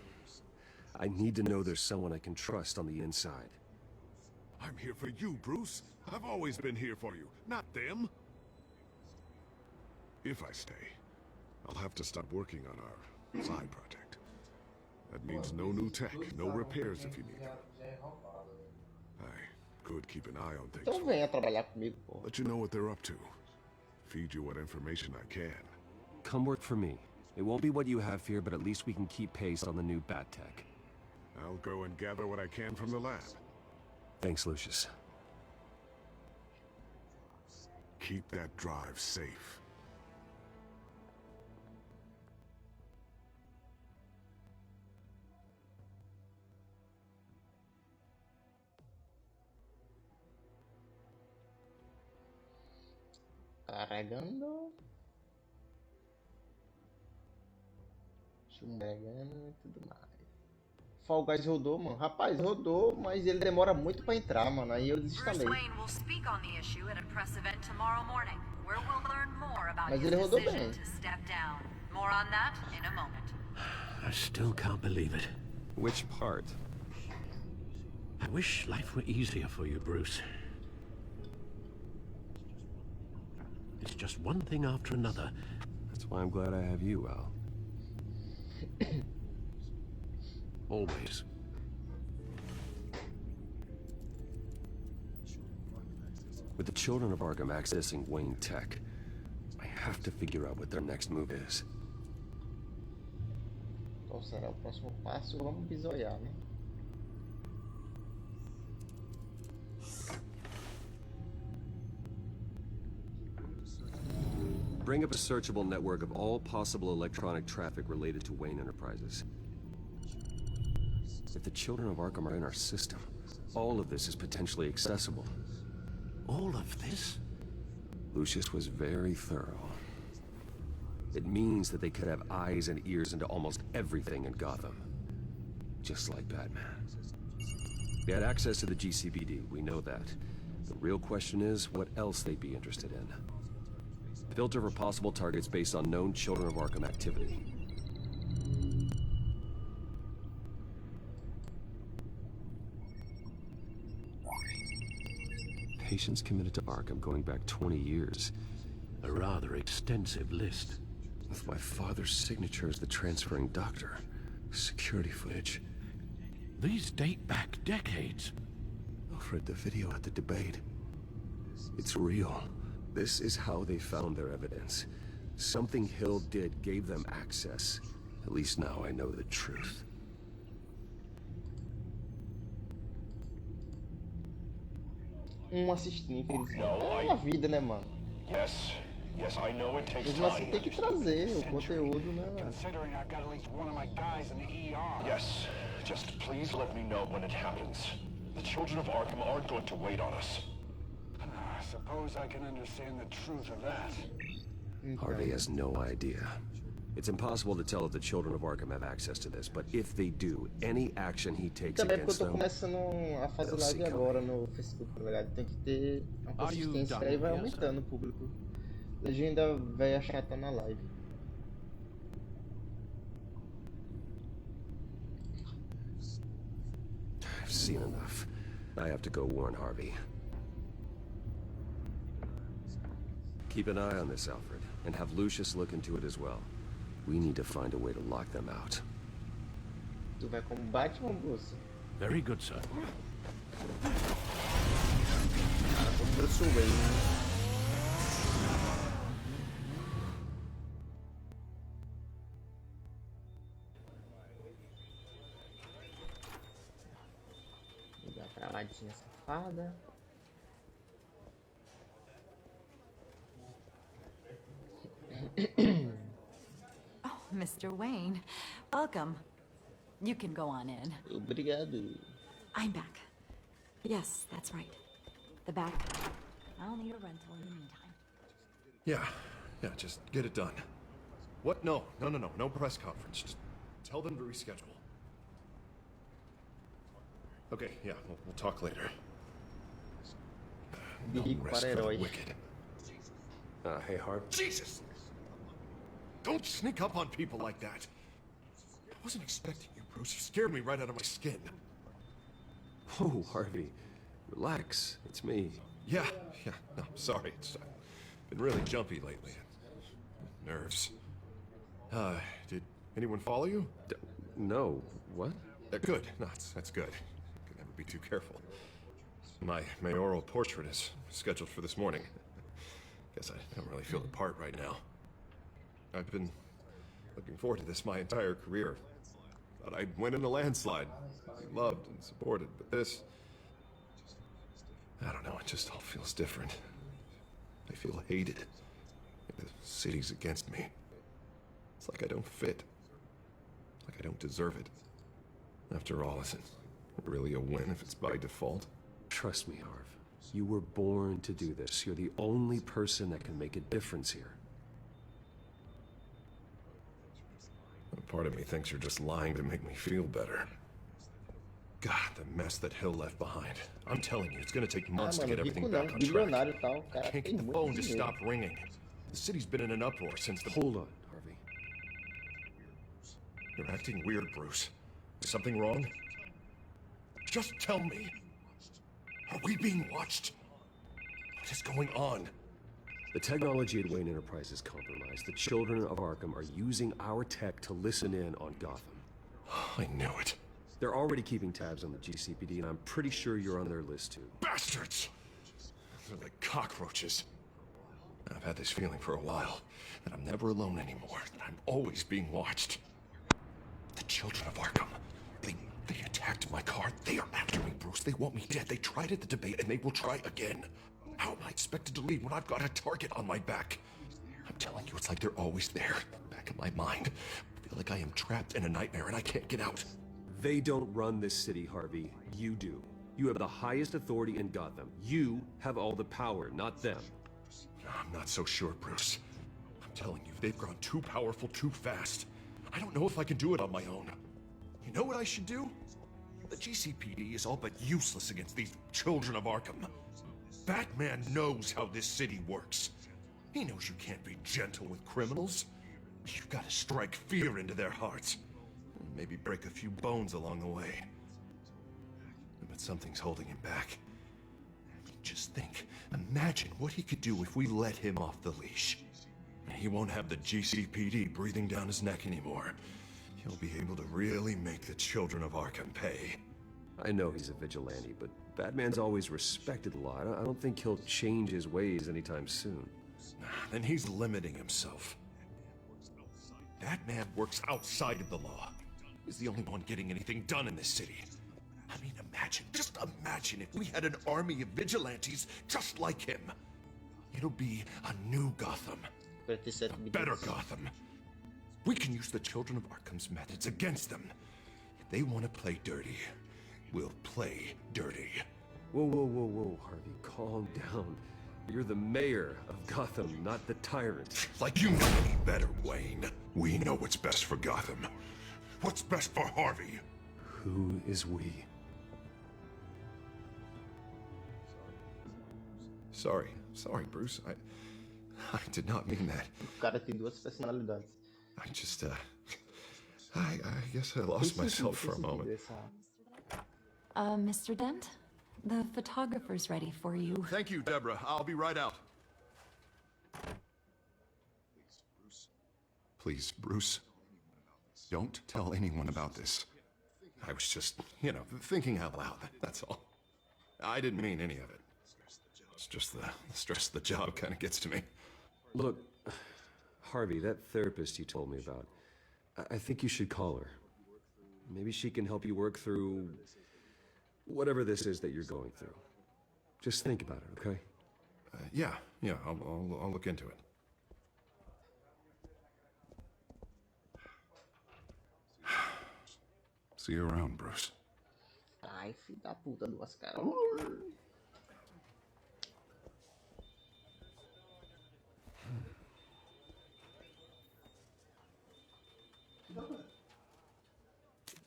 I need to know there's someone I can trust on the inside. I'm here for you, Bruce. I've always been here for you, not them. If I stay, I'll have to stop working on our side project. That means no new tech, no repairs if you need them. I could keep an eye on things. Então venha trabalhar comigo, pô. Let you know what they're up to. Feed you what information I can. Come work for me. It won't be what you have here, but at least we can keep pace on the new bat tech. I'll go and gather what I can from the lab. Thanks, Lucius. Keep that drive safe. Carregando. Chumbregando e tudo mais. Fall Guys rodou, mano. Rapaz, rodou, mas ele demora muito pra entrar, mano. Aí eu desinstalei. Mas ele rodou bem. I still can't believe it. Which part? I wish life were easier for you, Bruce. It's just one thing after another. That's why I'm glad I have you, Al. Always. With the children of Arkham accessing Wayne Tech, I have to figure out what their next move is. Qual será o próximo passo? Vamos bisoiar, né? Bring up a searchable network of all possible electronic traffic related to Wayne Enterprises. If the children of Arkham are in our system, all of this is potentially accessible. All of this? Lucius was very thorough. It means that they could have eyes and ears into almost everything in Gotham. Just like Batman. They had access to the GCPD, we know that. The real question is what else they'd be interested in. Filter for possible targets based on known Children of Arkham activity. Patients committed to Arkham going back 20 years. A rather extensive list. With my father's signature as the transferring doctor. Security footage. These date back decades. Alfred, the video at the debate. It's real. This is how they found their evidence. Something Hill did gave them access. At least now I know the truth. Assistir, infelizmente. É a vida, né, mano? Yes, I know it takes Mesmo assim tem que trazer o conteúdo, né, mano? Considering I've got at least one of my guys in the ER. Yes, just please let me know when it happens. The children of Arkham aren't going to wait on us. I suppose I can understand the truth of that. Harvey has no idea. It's impossible to tell if the children of Arkham have access to this, but if they do, any action he takes Também porque against eu tô them, começando a fazer live agora no Facebook, tá ligado? Tem que ter uma consistência, aí vai aumentando o público. Legenda velha chata na live. I have to go warn Harvey. Keep an eye on this, Alfred, and have Lucius look into it as well. We need to find a way to lock them out. Tu vai como Batman, Bruce? Very good, sir. Como Bruce Wayne. Ligar pra ladinha safada. Oh, Mr. Wayne, welcome. You can go on in. Obrigado. I'm back. Yes, that's right. The back. I'll need a rental in the meantime. Yeah, just get it done. What? No press conference. Just tell them to reschedule. Okay, yeah, we'll talk later. No rest for the wicked. Hey, Harv. Jesus! Don't sneak up on people like that. I wasn't expecting you, Bruce. You scared me right out of my skin. Oh, Harvey. Relax. It's me. Yeah, no, sorry. It's been really jumpy lately. Nerves. Did anyone follow you? No. What? Good. No, that's good. Could never be too careful. My mayoral portrait is scheduled for this morning. Guess I don't really feel the part right now. I've been looking forward to this my entire career. Thought I'd win in a landslide. Be loved and supported, but this... I don't know, it just all feels different. I feel hated. Like the city's against me. It's like I don't fit. Like I don't deserve it. After all, is it really a win if it's by default? Trust me, Harv. You were born to do this. You're the only person that can make a difference here. Part of me thinks you're just lying to make me feel better. God, the mess that Hill left behind. I'm telling you, it's gonna take months to get everything back on track. I can't get the phone to stop ringing. The city's been in an uproar since the... Hold on, Harvey. You're acting weird, Bruce. Is something wrong? Just tell me. Are we being watched? What is going on? The technology at Wayne Enterprise is compromised. The children of Arkham are using our tech to listen in on Gotham. I knew it. They're already keeping tabs on the GCPD, and I'm pretty sure you're on their list too. Bastards! They're like cockroaches. I've had this feeling for a while, that I'm never alone anymore, that I'm always being watched. The children of Arkham, they attacked my car. They are after me, Bruce. They want me dead. They tried at the debate, and they will try again. How am I expected to leave when I've got a target on my back? I'm telling you, it's like they're always there, back in my mind. I feel like I am trapped in a nightmare and I can't get out. They don't run this city, Harvey. You do. You have the highest authority in Gotham. You have all the power, not them. I'm not so sure, Bruce. I'm telling you, they've grown too powerful too fast. I don't know if I can do it on my own. You know what I should do? The GCPD is all but useless against these children of Arkham. Batman knows how this city works. He knows you can't be gentle with criminals. You've got to strike fear into their hearts. And maybe break a few bones along the way. But something's holding him back. Just think, imagine what he could do if we let him off the leash. He won't have the GCPD breathing down his neck anymore. He'll be able to really make the children of Arkham pay. I know he's a vigilante, but Batman's always respected the law. I don't think he'll change his ways anytime soon. Then he's limiting himself. Batman works outside of the law. He's the only one getting anything done in this city. I mean, just imagine if we had an army of vigilantes just like him. It'll be a new Gotham. A better Gotham. We can use the children of Arkham's methods against them. If they want to play dirty, we'll play dirty. Whoa, Harvey, calm down. You're the mayor of Gotham, not the tyrant. Like you know any better, Wayne. We know what's best for Gotham. What's best for Harvey? Who is we? Sorry, Bruce. I did not mean that. O cara tem duas personalidades. I just, I guess I lost myself for a moment. Mr. Dent? The photographer's ready for you. Thank you, Deborah. I'll be right out. Please, Bruce. Don't tell anyone about this. I was just, thinking out loud, that's all. I didn't mean any of it. It's just the stress of the job kind of gets to me. Look, Harvey, that therapist you told me about, I think you should call her. Maybe she can help you work through whatever this is that you're going through. Just think about it, okay? Yeah, I'll look into it. See you around, Bruce. Ai, filho da puta, duas caras.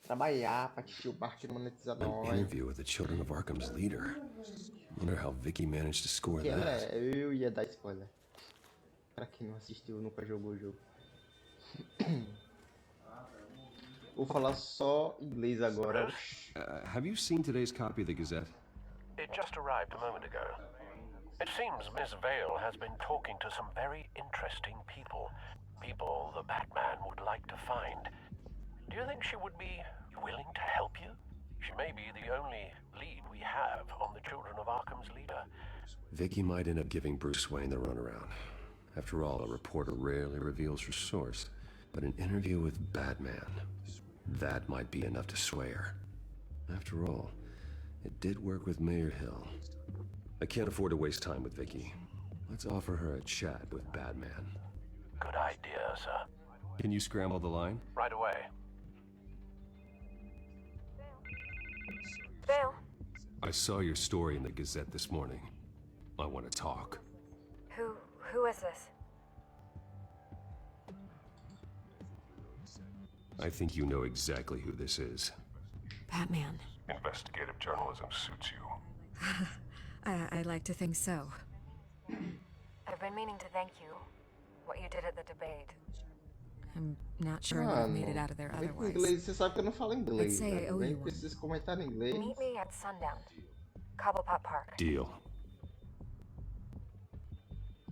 Trabalhar pra assistir o parque monetizador. An interview with the Children of Arkham's leader. Wonder how Vicky managed to score that. Eu ia dar spoiler. Pra quem não assistiu, nunca jogou o jogo. Vou falar só inglês agora. Have you seen today's copy of the Gazette? It just arrived a moment ago. It seems Miss Vale has been talking to some very interesting people. People the Batman would like to find. Do you think she would be willing to help you? She may be the only lead we have on the Children of Arkham's leader. Vicky might end up giving Bruce Wayne the runaround. After all, a reporter rarely reveals her source. But an interview with Batman, that might be enough to sway her. After all, it did work with Mayor Hill. I can't afford to waste time with Vicky. Let's offer her a chat with Batman. Good idea, sir. Can you scramble the line? Right away. Vale. I saw your story in the Gazette this morning. I want to talk. Who is this? I think you know exactly who this is. Batman. Investigative journalism suits you. I'd like to think so. I've been meaning to thank you. What you did at the debate. I'm not sure I would have made it out of there otherwise. Inglês, você sabe que eu não falo inglês. Let's say I owe you one. Esses comentários em inglês. Meet me at sundown. Cobblepot Park. Deal.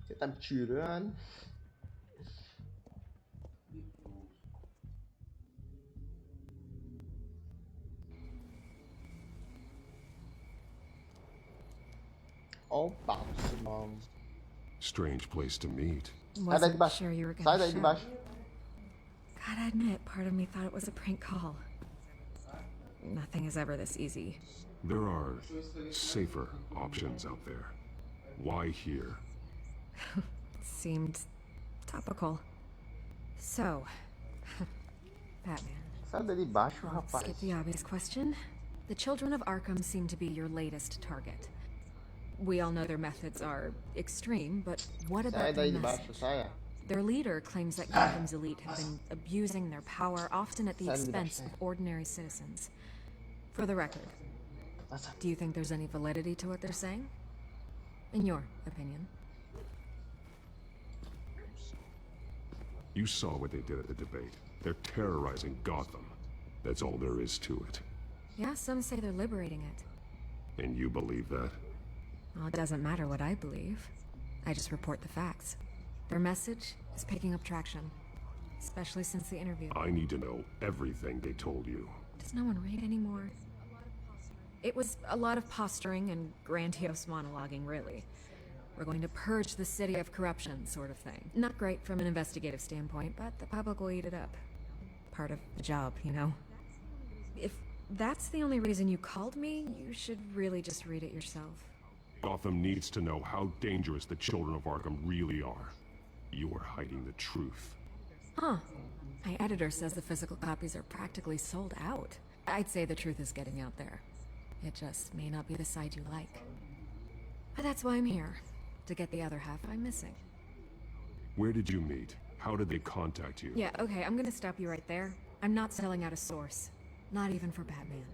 Você tá me tirando? Ó o passo, mano. Strange place to meet. Sai daí de baixo. Sure you were Sai gonna daí de show. baixo. Gotta admit, part of me thought it was a prank call. Nothing is ever this easy. There are safer options out there. Why here? Seemed topical. So, Batman. Sai daí de baixo, rapaz. Skip the obvious question. The Children of Arkham seem to be your latest target. We all know their methods are extreme, but what about Sai their daí de message? baixo, saia. Their leader claims that Gotham's elite have been abusing their power, often at the Sai de expense baixo. of ordinary citizens. For the record, do you think there's any validity to what they're saying? In your opinion? You saw what they did at the debate. They're terrorizing Gotham. That's all there is to it. Yeah, some say they're liberating it. And you believe that? Well, it doesn't matter what I believe. I just report the facts. Their message is picking up traction, especially since the interview. I need to know everything they told you. Does no one read anymore? It was a lot of posturing and grandiose monologuing, really. We're going to purge the city of corruption, sort of thing. Not great from an investigative standpoint, but the public will eat it up. Part of the job, you know? If that's the only reason you called me, you should really just read it yourself. Gotham needs to know how dangerous the Children of Arkham really are. You are hiding the truth. Huh. My editor says the physical copies are practically sold out. I'd say the truth is getting out there. It just may not be the side you like. But that's why I'm here. To get the other half I'm missing. Where did you meet? How did they contact you? Yeah, okay, I'm gonna stop you right there. I'm not selling out a source. Not even for Batman.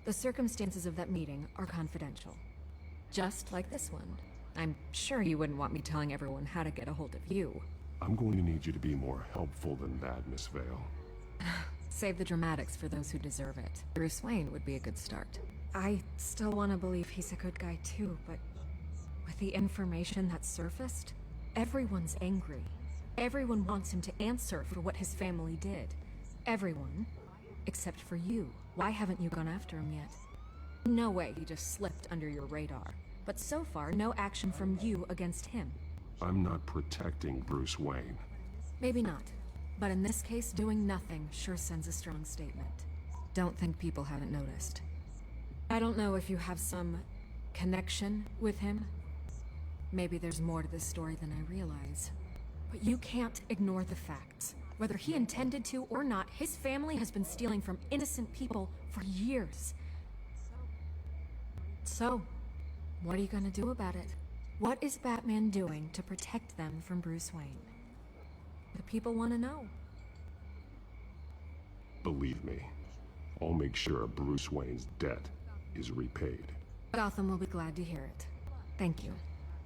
The circumstances of that meeting are confidential. Just like this one. I'm sure you wouldn't want me telling everyone how to get a hold of you. I'm going to need you to be more helpful than that, Miss Vale. Save the dramatics for those who deserve it. Bruce Wayne would be a good start. I still want to believe he's a good guy too, but with the information that surfaced, everyone's angry. Everyone wants him to answer for what his family did. Everyone, except for you. Why haven't you gone after him yet? No way he just slipped under your radar. But so far, no action from you against him. I'm not protecting Bruce Wayne. Maybe not. But in this case, doing nothing sure sends a strong statement. Don't think people haven't noticed. I don't know if you have some connection with him. Maybe there's more to this story than I realize. But you can't ignore the facts. Whether he intended to or not, his family has been stealing from innocent people for years. So, what are you gonna do about it? What is Batman doing to protect them from Bruce Wayne? The people want to know. Believe me, I'll make sure Bruce Wayne's debt is repaid. Gotham will be glad to hear it. Thank you.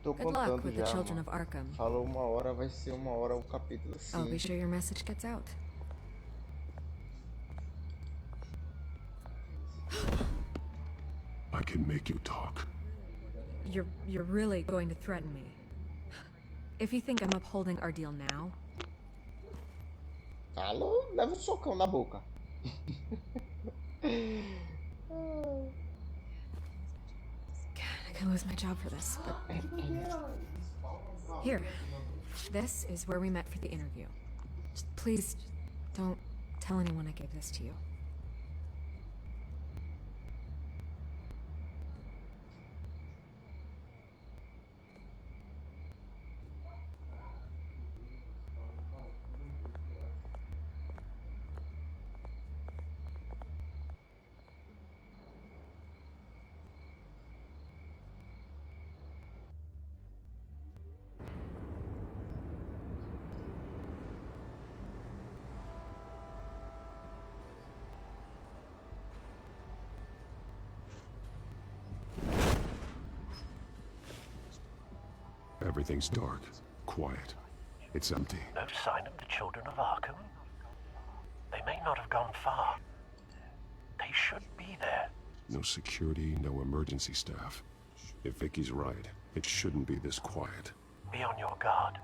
Tô Good luck contando with já, the children mano. of Arkham. Falou 1 hora, vai ser 1 hora o capítulo assim. I'll be sure your message gets out. I can make you talk. You're really going to threaten me. If you think I'm upholding our deal now... Alô? Leva um socão na boca. I could lose my job for this, but... Here. This is where we met for the interview. Just please, don't tell anyone I gave this to you. Everything's dark, quiet. It's empty. No sign of the children of Arkham? They may not have gone far. They should be there. No security, no emergency staff. If Vicky's right, it shouldn't be this quiet. Be on your guard.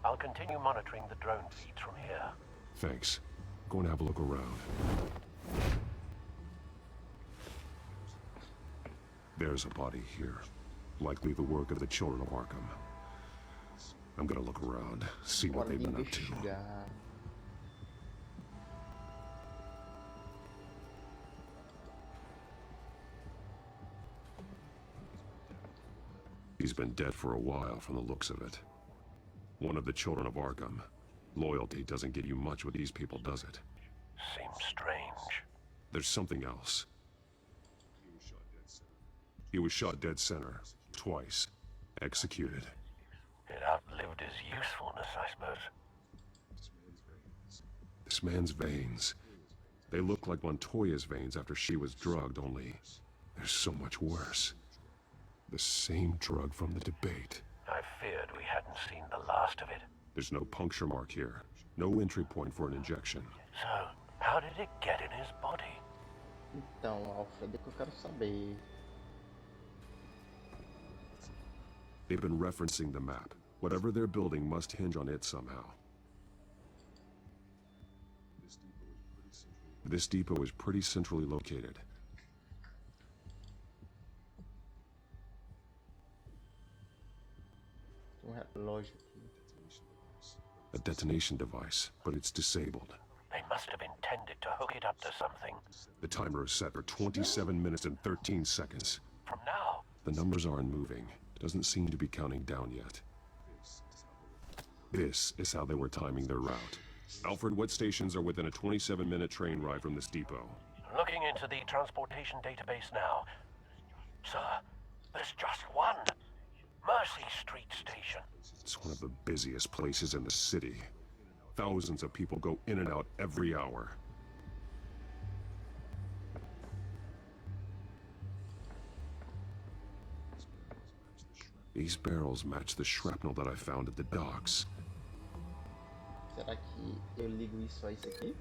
I'll continue monitoring the drone feeds from here. Thanks. Go and have a look around. There's a body here. Likely the work of the children of Arkham. I'm gonna look around, see what they've been up to. He's been dead for a while from the looks of it. One of the children of Arkham. Loyalty doesn't get you much with these people, does it? Seems strange. There's something else. He was shot dead center, twice, executed. It outlived his usefulness, I suppose. This man's veins. They look like Montoya's veins after she was drugged, only they're so much worse. The same drug from the debate. I feared we hadn't seen the last of it. There's no puncture mark here. No entry point for an injection. So, how did it get in his body? Então, Alfred, é que eu quero saber. They've been referencing the map. Whatever they're building must hinge on it somehow. This depot is pretty centrally located. A detonation device, but it's disabled. They must have intended to hook it up to something. The timer is set for 27 minutes and 13 seconds. From now? The numbers aren't moving. Doesn't seem to be counting down yet. This is how they were timing their route. Alfred, what stations are within a 27-minute train ride from this depot? Looking into the transportation database now. Sir, there's just one. Mercy Street Station. It's one of the busiest places in the city. Thousands of people go in and out every hour. These barrels match the shrapnel that I found at the docks. Será que eu ligo isso a isso aqui?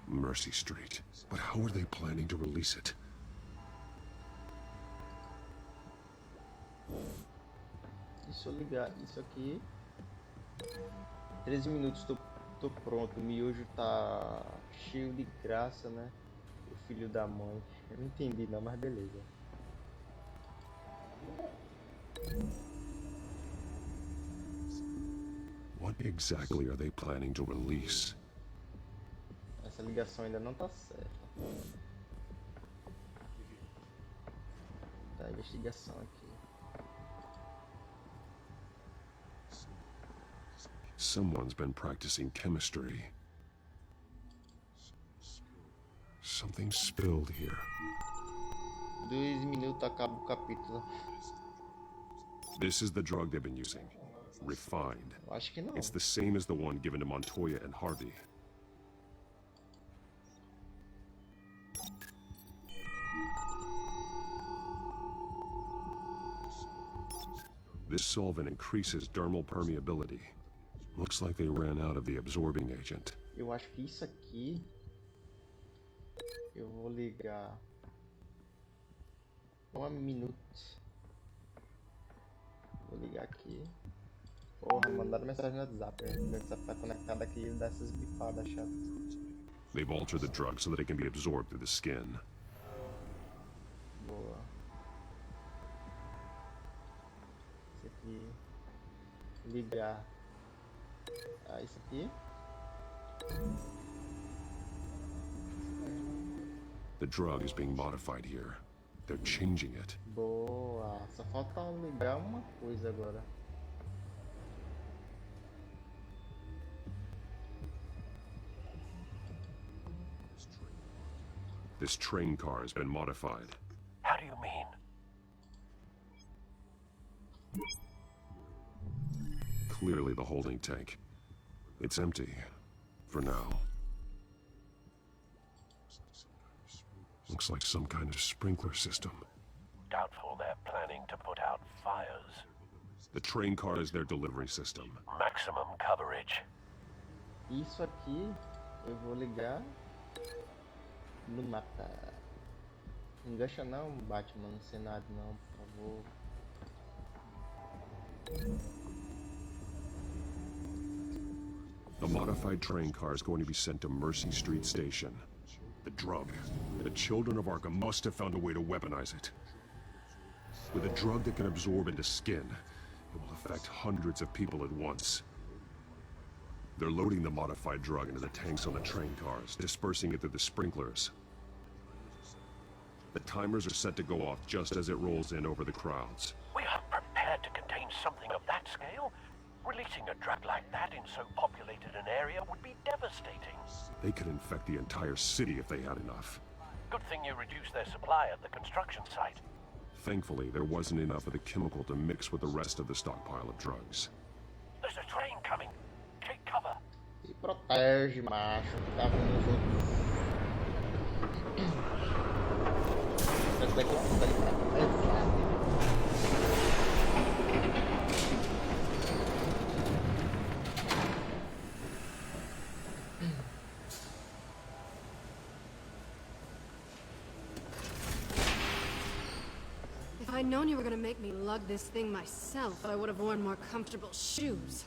Mercy Street. But how are they planning to release it? Deixa eu ligar isso aqui. 13 minutos, tô pronto. O miojo tá cheio de graça, né? O filho da mãe. Eu não entendi não, mas beleza. What exactly are they planning to release? Essa ligação ainda não tá certa. Tá, investigação aqui. Someone's been practicing chemistry. Something spilled here. 2 minutos acaba o capítulo. This is the drug they've been using. Refined. Acho que não. It's the same as the one given to Montoya and Harvey. This solvent increases dermal permeability. Looks like they ran out of the absorbing agent. Eu acho que isso aqui eu vou ligar 1 minuto. Vou ligar aqui. Porra, mandaram mensagem no WhatsApp. O WhatsApp tá conectado aqui e dá essas bifadas chatas. They've altered the drug so that it can be absorbed through the skin. Boa. Isso aqui. Ligar. Ah, isso aqui. The drug is being modified here. They're changing it. Boa. Só falta ligar uma coisa agora. This train car has been modified. How do you mean? Clearly the holding tank. It's empty. For now. Looks like some kind of sprinkler system. Doubtful they're planning to put out fires. The train car is their delivery system. Maximum coverage. Isso aqui eu vou ligar no mapa. Não engancha não, Batman, no cenário não, por favor. The modified train car is going to be sent to Mercy Street Station. The drug. The children of Arkham must have found a way to weaponize it. With a drug that can absorb into skin, it will affect hundreds of people at once. They're loading the modified drug into the tanks on the train cars, dispersing it through the sprinklers. The timers are set to go off just as it rolls in over the crowds. We aren't prepared to contain something of that scale. Releasing a drug like that in so populated an area would be devastating. They could infect the entire city if they had enough. Good thing you reduced their supply at the construction site. Thankfully, there wasn't enough of the chemical to mix with the rest of the stockpile of drugs. There's a train coming. Take cover. Se protege, macho. Tá vendo os outros. Essa daqui é pesado. If I'd known you were gonna make me lug this thing myself, I would have worn more comfortable shoes.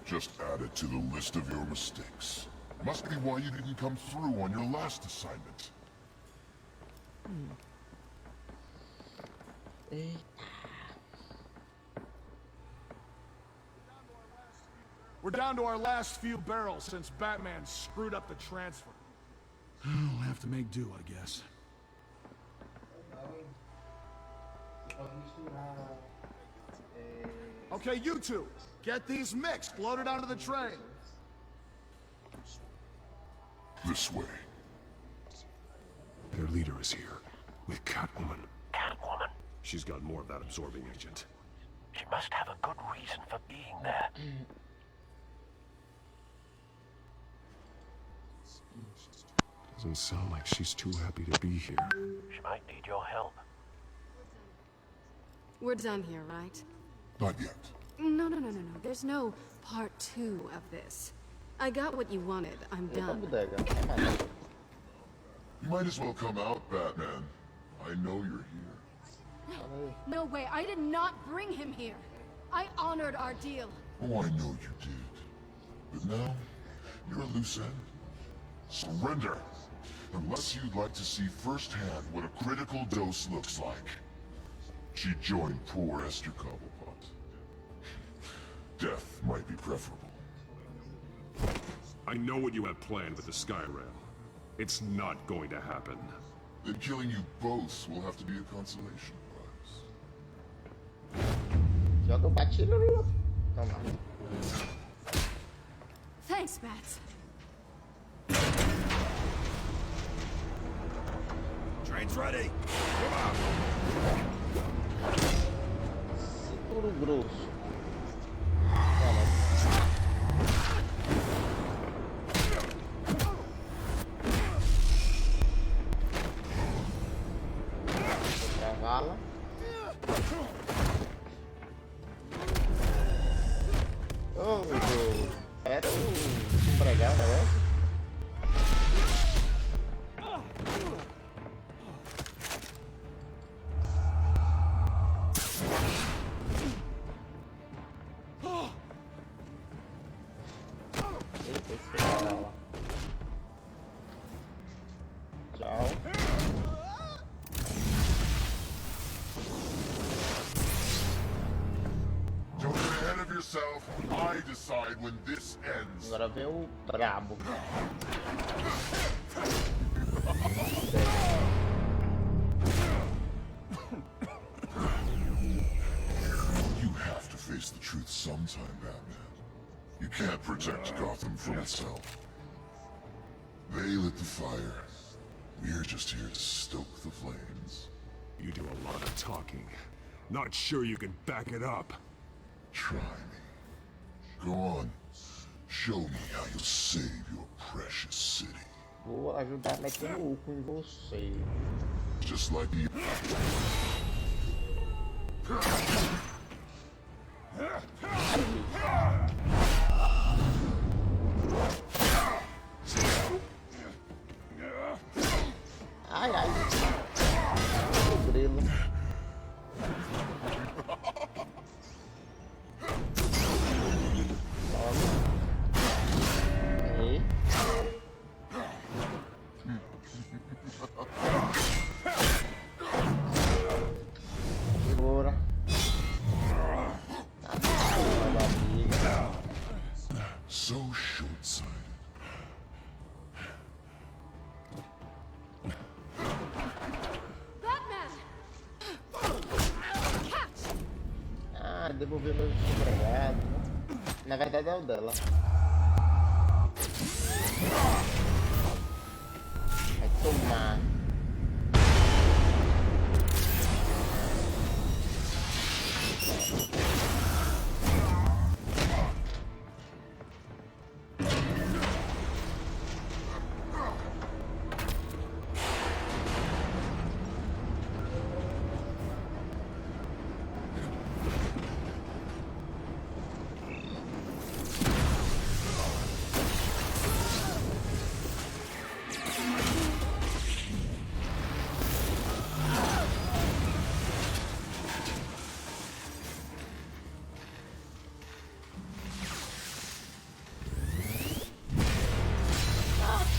Just add it to the list of your mistakes. Must be why you didn't come through on your last assignment. We're down to our last few barrels since Batman screwed up the transfer. We'll have to make do, I guess. Okay, you two, get these mixed, loaded onto the train. This way. Their leader is here, with Catwoman. Catwoman? She's got more of that absorbing agent. She must have a good reason for being there. Doesn't sound like she's too happy to be here. She might need your help. We're done here, right? Not yet. No. There's no part 2 of this. I got what you wanted. I'm done. You might as well come out, Batman. I know you're here. No way. I did not bring him here. I honored our deal. Oh, I know you did. But now, you're a loose end. Surrender! Unless you'd like to see firsthand what a critical dose looks like. She joined poor Esther Cobblepot. Death might be preferable. I know what you have planned with the Skyrail. It's not going to happen. Then killing you both will have to be a consolation prize. Joga o batido ali. Toma. Thanks, Matt. Train's ready. Come on. Seguro grosso. Vala. Oh, era Obrigado, né? I decide when this ends. Agora vem o brabo. You have to face the truth sometime, Batman. You can't protect Gotham from itself. They lit the fire. We're just here to stoke the flames. You do a lot of talking. Not sure you can back it up. Try me. Go on. Show me how you'll save your precious city. Vou ajudar a meter o cu em você. Just like the... Ai, ai. O grilo. Segura. So short-sighted. Batman! Catch! Ah, devolveu meu empregado. Na verdade é o dela. Vai tomar.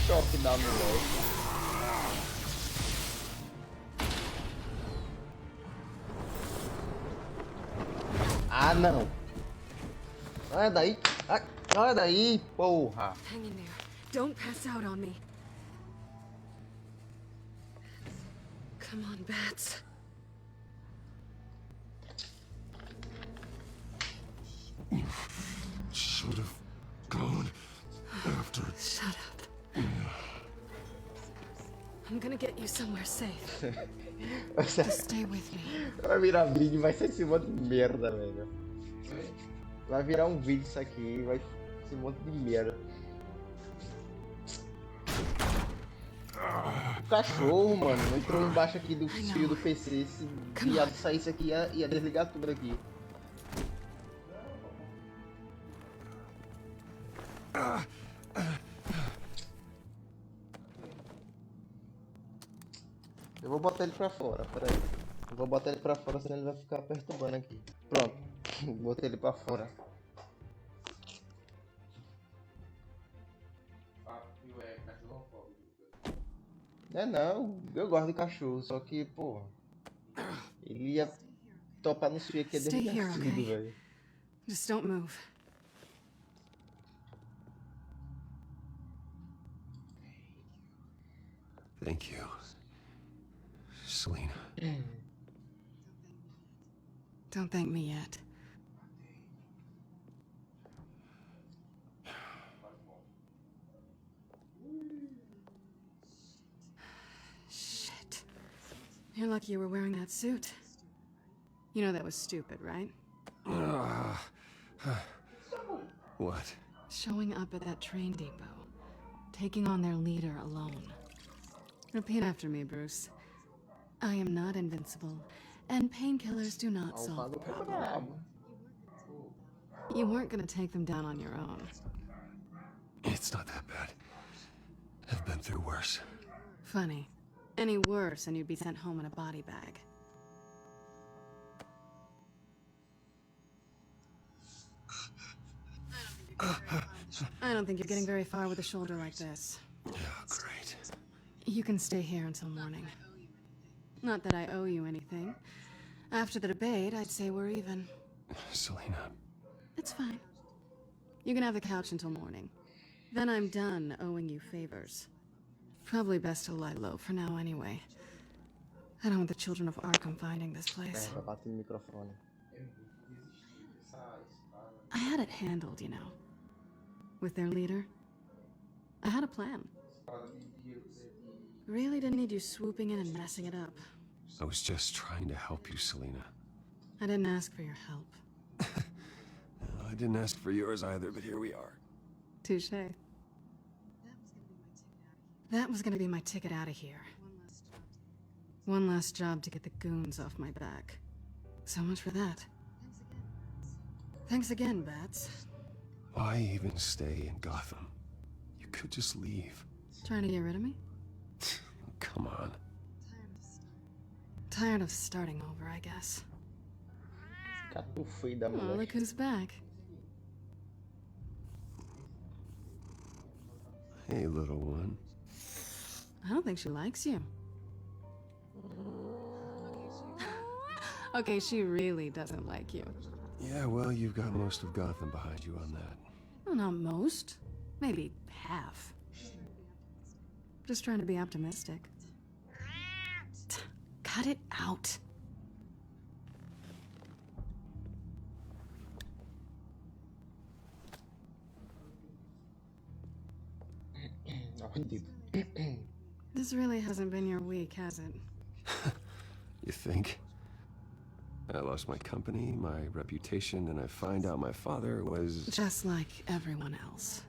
Choque dá no logo. Ah, não. Olha daí. Ah, olha daí, porra. Hang in there. Don't pass out on me. Come on, Bats. Should have gone after... Shut up. I'm gonna get you somewhere safe. Just stay with me. Vai virar vídeo, vai ser esse monte de merda, velho. Vai virar um vídeo isso aqui, vai ser um monte de merda. O cachorro, mano, entrou embaixo aqui do fio do PC. Se viado saísse aqui, ia desligar tudo aqui. vou botar ele pra fora, peraí. Eu vou botar ele pra fora, senão ele vai ficar perturbando aqui. Pronto, botei ele pra fora. Não, eu gosto de cachorro, só que, pô, ele ia topar no fio aqui Stay desde here, nascido, okay? velho. Just don't move. Thank you, Selena. Don't thank me yet. Shit. You're lucky you were wearing that suit. You know that was stupid, right? What? Showing up at that train depot. Taking on their leader alone. Repeat after me, Bruce. I am not invincible, and painkillers do not solve the problem. You weren't gonna take them down on your own. It's not that bad. I've been through worse. Funny. Any worse and you'd be sent home in a body bag. I don't think you're getting very far with a shoulder like this. Yeah, great. You can stay here until morning. Not that I owe you anything. After the debate, I'd say we're even. Selena. It's fine. You can have the couch until morning. Then I'm done owing you favors. Probably best to lie low for now anyway. I don't want the children of Arkham finding this place. I had it handled, you know. With their leader. I had a plan. Really didn't need you swooping in and messing it up. I was just trying to help you, Selena. I didn't ask for your help. I didn't ask for yours either, but here we are. Touché. That was gonna be my ticket out of here. One last job to get the goons off my back. So much for that. Thanks again, Bats. Why even stay in Gotham? You could just leave. Trying to get rid of me? Come on. Tired of starting over, I guess. Catufei da Oh, mulher. look who's back. Hey, little one. I don't think she likes you. Okay, she really doesn't like you. Yeah, well, you've got most of Gotham behind you on that. Well, not most. Maybe half. Just trying to be optimistic. Cut it out. This really hasn't been your week, has it? You think? I lost my company, my reputation, and I find out my father was... Just like everyone else.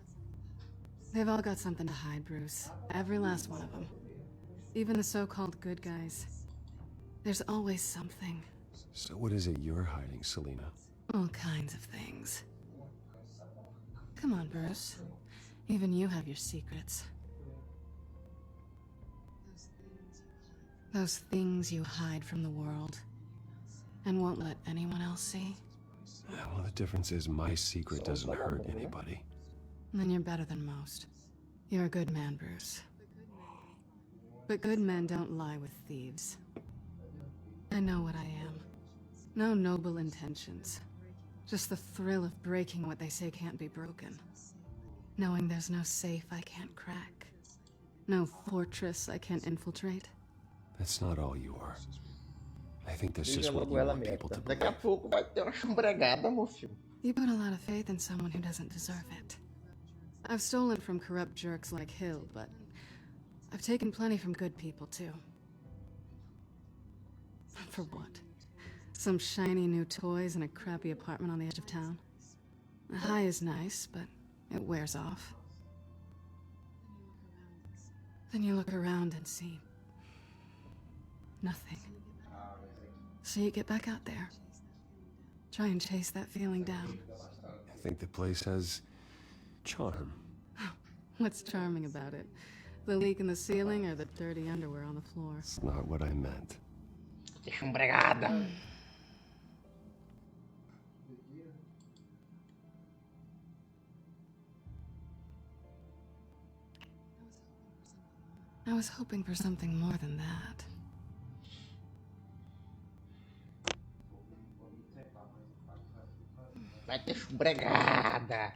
They've all got something to hide, Bruce. Every last one of them. Even the so-called good guys. There's always something. So what is it you're hiding, Selena? All kinds of things. Come on, Bruce. Even you have your secrets. Those things you hide from the world. And won't let anyone else see. Yeah, well, the difference is my secret doesn't hurt anybody. Then you're better than most. You're a good man, Bruce. But good men don't lie with thieves. I know what I am. No noble intentions. Just the thrill of breaking what they say can't be broken. Knowing there's no safe I can't crack. No fortress I can't infiltrate. That's not all you are. I think that's just Diga what you logo ela want people merda. to Daqui a believe. pouco vai ter uma chambregada, meu filho. You put a lot of faith in someone who doesn't deserve it. I've stolen from corrupt jerks like Hill, but I've taken plenty from good people, too. For what? Some shiny new toys and a crappy apartment on the edge of town? The high is nice, but it wears off. Then you look around and see nothing. So you get back out there. Try and chase that feeling down. I think the place has charm. What's charming about it? The leak in the ceiling or the dirty underwear on the floor? It's not what I meant. Deixa obrigada. I was hoping for something more than that. Vai ter obrigada.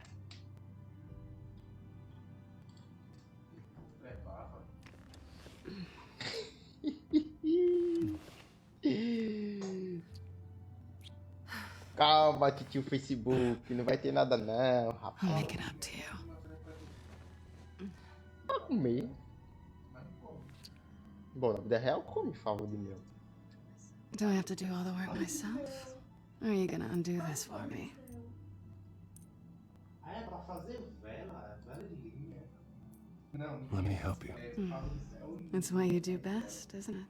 Calma, tio Facebook, não vai ter nada não, rapaz. I'll make it up to you. Vai comer. Bom, na vida real, come favor de meu. Do I have to do all the work myself? Or are you gonna undo this for me? É pra fazer vela de linha. Não. Let me help you. It's what you do best, isn't it?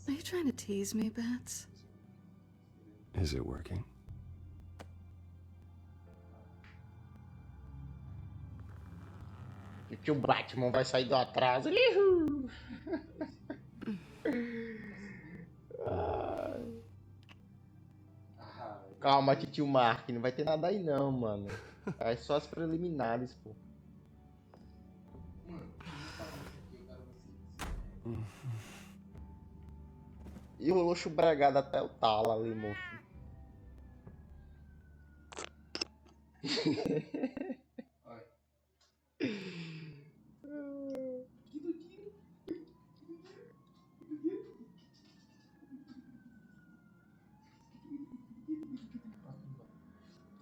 Are you trying to tease me, Bats? Is it working? E que o Batman vai sair do atraso. Calma, tio Mark, não vai ter nada aí não, mano. É só as preliminares, pô. E o luxo bragado até o talo ali, moço.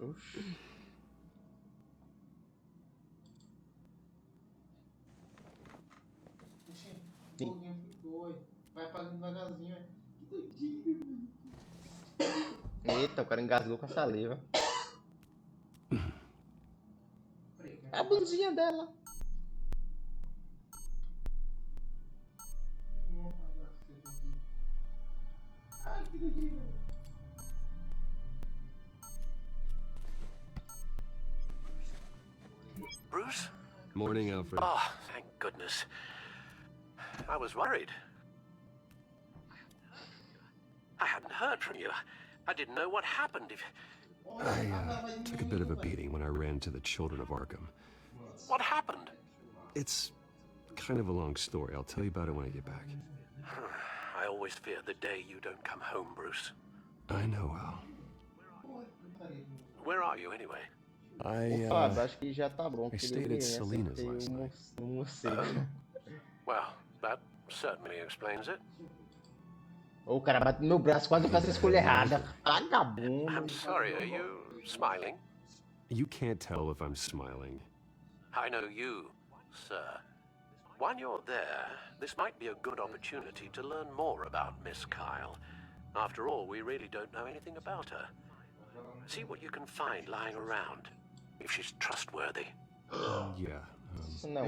Oxi. Vai fazendo devagarzinho, é. Que doidinho. Eita, o cara engasgou com a saliva. A blusinha dela. Ai, que doidinho. Bruce? Morning, Alfred. Oh, thank goodness. I was worried. I hadn't heard from you. I didn't know what happened. I took a bit of a beating when I ran to the children of Arkham. What happened? It's kind of a long story. I'll tell you about it when I get back. I always fear the day you don't come home, Bruce. I know, Al. Where are you, anyway? Fábio, acho que já tá bom. I stayed at Selena's last night. Well, that certainly explains it. O cara bate no meu braço, quase faz a escolha errada. Vagabundo. I'm sorry, are you smiling? You can't tell if I'm smiling. I know you, sir. While you're there, this might be a good opportunity to learn more about Miss Kyle. After all, we really don't know anything about her. See what you can find lying around, if she's trustworthy. Yeah. Não,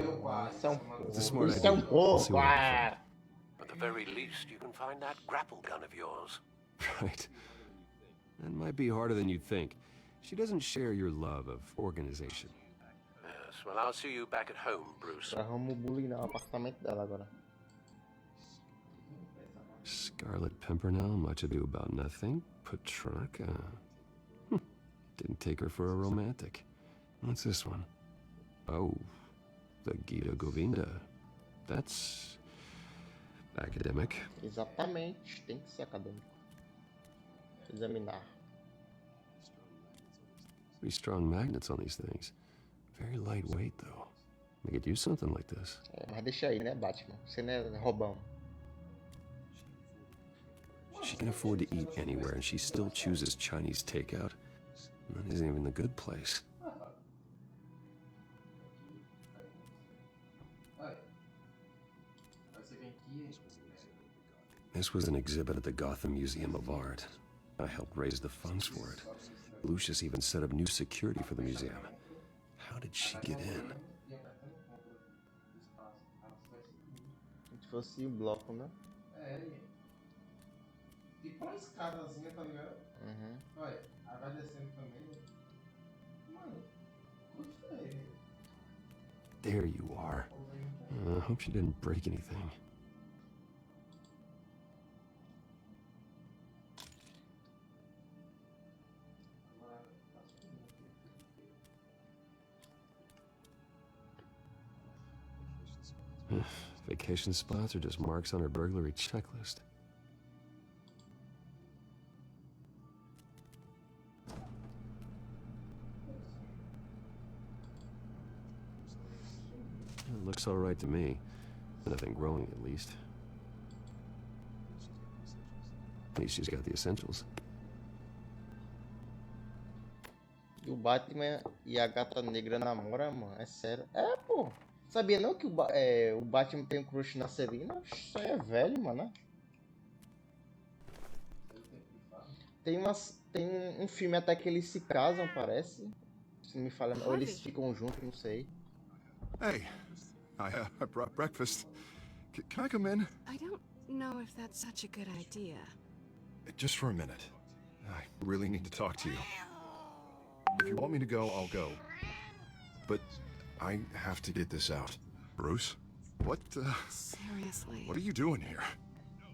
isso é um It's a smart Isso é um idea. I'll see pouco. what I can At the very least, you can find that grapple gun of yours. find. Right. That might be harder than you'd think. She doesn't share your love of organization. Yes, well, I'll see you back at home, Bruce. Arruma o bullying no apartamento dela agora. Scarlet Pimpernel, much ado about nothing. Petrarca. Didn't take her for a romantic. What's this one? Oh, the Gita Govinda. That's academic. Exatamente, tem que ser acadêmico. Examinar. Pretty strong magnets on these things. Very lightweight, though. We could use something like this. É, mas deixa aí, né, Batman? Você não é roubão. She can afford to eat anywhere, and she still chooses Chinese takeout. That isn't even the good place. This was an exhibit at the Gotham Museum of Art. I helped raise the funds for it. Lucius even set up new security for the museum. How did she get in? Se fosse o bloco, né? É, tipo uma escadazinha, tá ligado? Uhum. Olha, aí vai descendo também. Mano, gostei. There you are. I hope she didn't break anything. Vacation spots are just marks on her burglary checklist. It looks all right to me. Nothing growing, at least. At least she's got the essentials. E o Batman e a gata negra namoram, mano. É sério. É, pô. Sabia não que o Batman tem um crush na Selina? Isso aí é velho, mano. Tem um filme até que eles se casam, parece. Se não me falha, ou eles ficam juntos, não sei. Hey, I brought breakfast. Can I come in? I don't know if that's such a good idea. Just for a minute. I really need to talk to you. If you want me to go, I'll go. But I have to get this out. Bruce? What, Seriously. What are you doing here?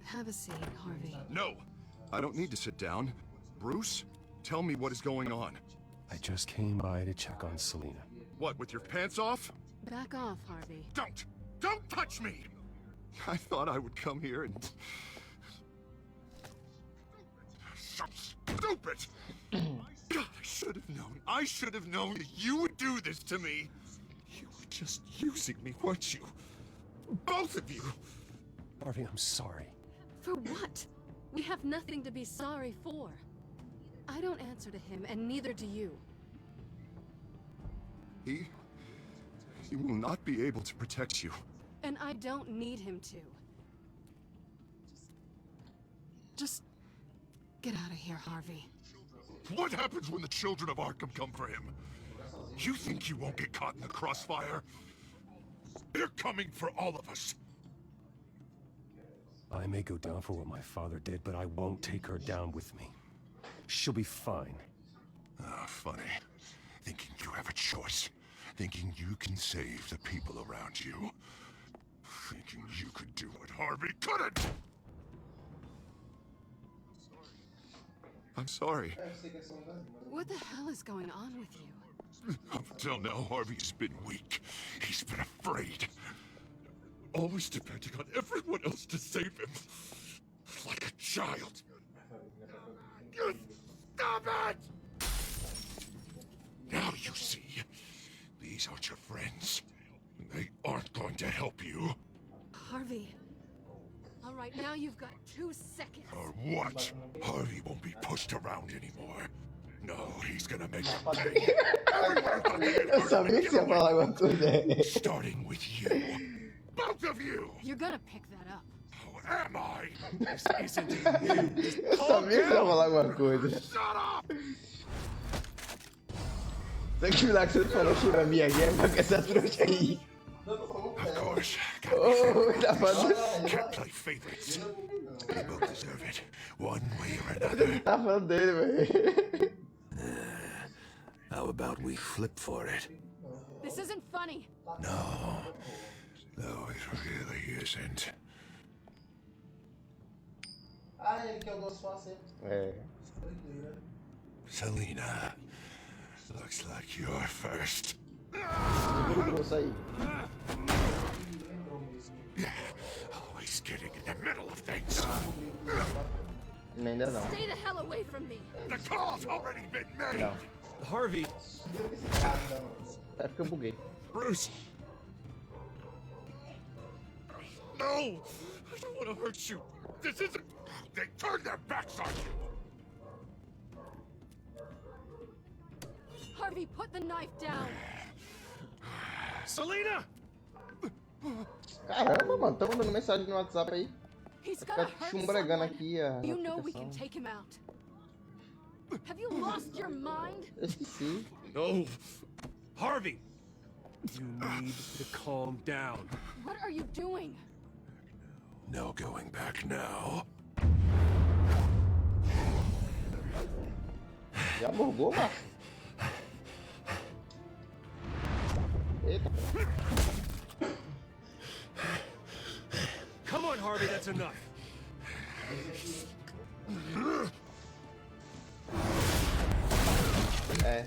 Have a seat, Harvey. No! I don't need to sit down. Bruce, tell me what is going on. I just came by to check on Selina. What, with your pants off? Back off, Harvey. Don't touch me! I thought I would come here and... So stupid! God, I should have known that you would do this to me! You were just using me, weren't you? Both of you! Harvey, I'm sorry. For what? We have nothing to be sorry for. I don't answer to him, and neither do you. He will not be able to protect you. And I don't need him to. Just get out of here, Harvey. What happens when the children of Arkham come for him? You think you won't get caught in the crossfire? They're coming for all of us. I may go down for what my father did, but I won't take her down with me. She'll be fine. Ah, funny. Thinking you have a choice. Thinking you can save the people around you. Thinking you could do what Harvey couldn't! I'm sorry. What the hell is going on with you? Up until now, Harvey's been weak. He's been afraid. Always depending on everyone else to save him. Like a child. You stop it! Now you see. These aren't your friends. They aren't going to help you. Harvey. All right, now you've got 2 seconds. Or what? Harvey won't be pushed around anymore. No, he's gonna make them pay. Eu sabia que você ia falar alguma coisa. Starting with you. Both of you! You're gonna pick that up. Who am I? This isn't you. Eu sabia que você ia falar alguma coisa. Shut up! Tem que virar que você falou que pra minha guerra com essa trouxa aí. Of course. Tá falando... Can't play favorites. They both deserve it, one way or another. Tá falando dele, velho. How about we flip for it? This isn't funny. No, it really isn't. Selina, looks like you're first. Always getting in the middle of things. Ainda não. Stay the hell away from me. The call's already been made. Não. Harvey. É porque eu buguei. Bruce. No! I don't want to hurt you. This isn't... They turned their backs on you. Harvey, put the knife down. Selina! Caramba, mano, tá mandando mensagem no WhatsApp aí. He's Vai ficar chumbregando aqui a You know we can notificação. take him out. Have you lost your mind? Eu esqueci. No. Harvey! You need to calm down. What are you doing? No going back now. Já morgou, macho? Eita. Come on, Harvey, that's enough. É.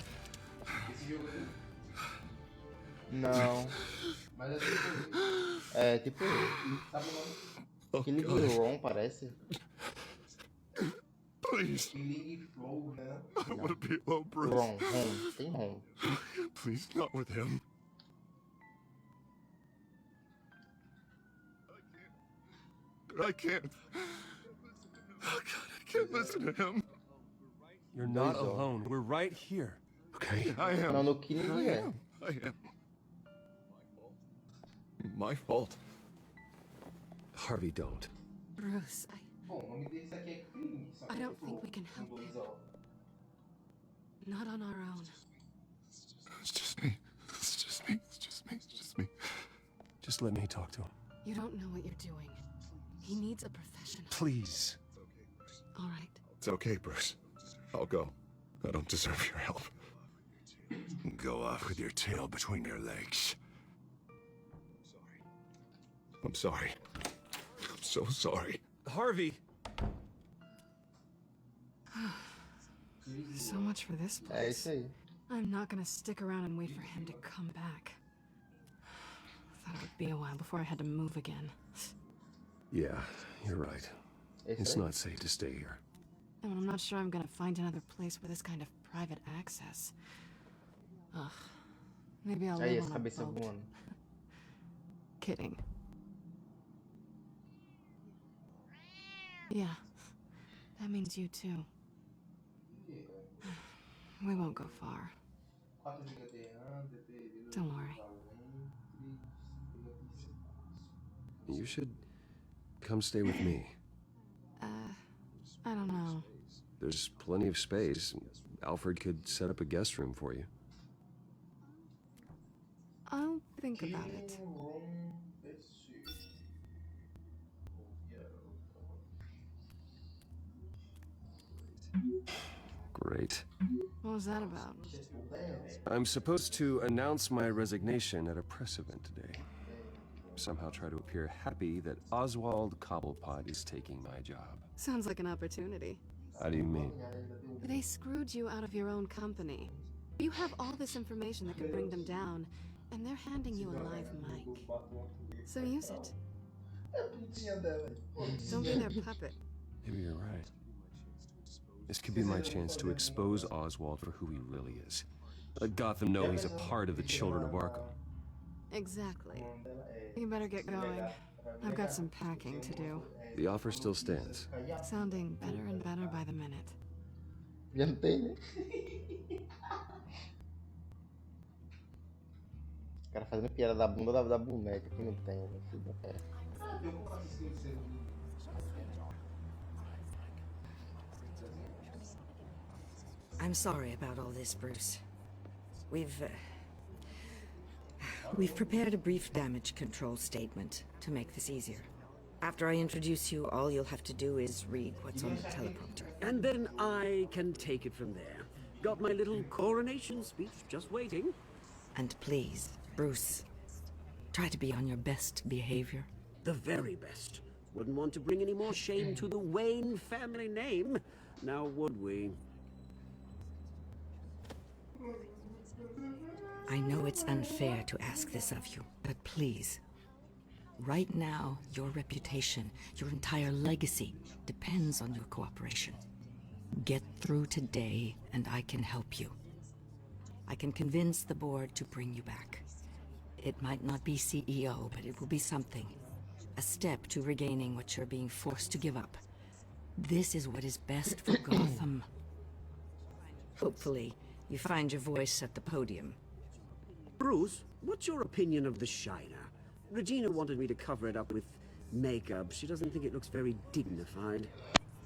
Não. É tipo. Killing Ron parece. Please. I want to be alone, Bruce. Ron. Tem Ron. Please, not with him. I can't. Oh, God, I can't listen to him. You're not alone. We're right here. Okay, I am. Não, no Killing é. I am. My fault. Harvey, don't. Bruce, I don't think we can help him. Not on our own. It's just me. It's just me. It's just me. It's just me. Just let me talk to him. You don't know what you're doing. He needs a professional. Please. All right. It's okay, Bruce. I'll go. I don't deserve your help. Go off with your tail between your legs. I'm sorry. I'm so sorry. Harvey! So much for this place. É isso aí. I'm not gonna stick around and wait for him to come back. I thought it would be a while before I had to move again. Yeah, you're right. It's not safe to stay here. And I'm not sure I'm gonna find another place with this kind of private access. Ugh. Maybe I'll Aí, live essa on a cabeça boat. voando. Kidding. Yeah. That means you too. We won't go far. Don't worry. You should come stay with me. I don't know. There's plenty of space. Alfred could set up a guest room for you. I'll think about it. Great. What was that about? I'm supposed to announce my resignation at a press event today. Somehow try to appear happy that Oswald Cobblepot is taking my job. Sounds like an opportunity. How do you mean? They screwed you out of your own company. You have all this information that could bring them down, and they're handing you a live mic. So use it. Don't be their puppet. Maybe you're right. This could be my chance to expose Oswald for who he really is. Let Gotham know he's a part of the Children of Arkham. Exactly. You better get going. I've got some packing to do. The offer still stands. Sounding better and better by the minute. Já não tem, né? O cara fazendo piada da bunda da boneca que não tem, né? Filho da pé. I'm sorry about all this, Bruce. We've prepared a brief damage control statement to make this easier. After I introduce you, all you'll have to do is read what's on the teleprompter. And then I can take it from there. Got my little coronation speech just waiting. And please, Bruce, try to be on your best behavior. The very best. Wouldn't want to bring any more shame to the Wayne family name, now would we? I know it's unfair to ask this of you, but please. Right now, your reputation, your entire legacy, depends on your cooperation. Get through today, and I can help you. I can convince the board to bring you back. It might not be CEO, but it will be something. A step to regaining what you're being forced to give up. This is what is best for Gotham. Hopefully, you find your voice at the podium. Bruce, what's your opinion of the Shiner? Regina wanted me to cover it up with makeup. She doesn't think it looks very dignified.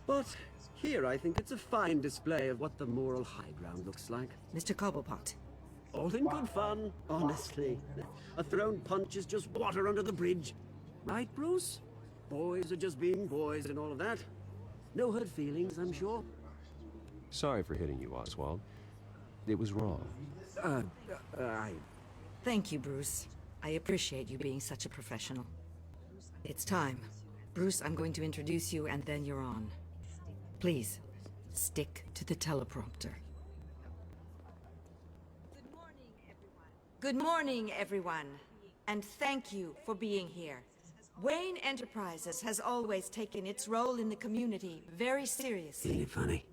But here I think it's a fine display of what the moral high ground looks like. Mr. Cobblepot. All in good fun, honestly. A thrown punch is just water under the bridge. Right, Bruce? Boys are just being boys and all of that. No hurt feelings, I'm sure. Sorry for hitting you, Oswald. It was wrong. Thank you, Bruce. I appreciate you being such a professional. It's time. Bruce, I'm going to introduce you and then you're on. Please, stick to the teleprompter. Good morning, everyone. And thank you for being here. Wayne Enterprises has always taken its role in the community very seriously. Isn't it funny?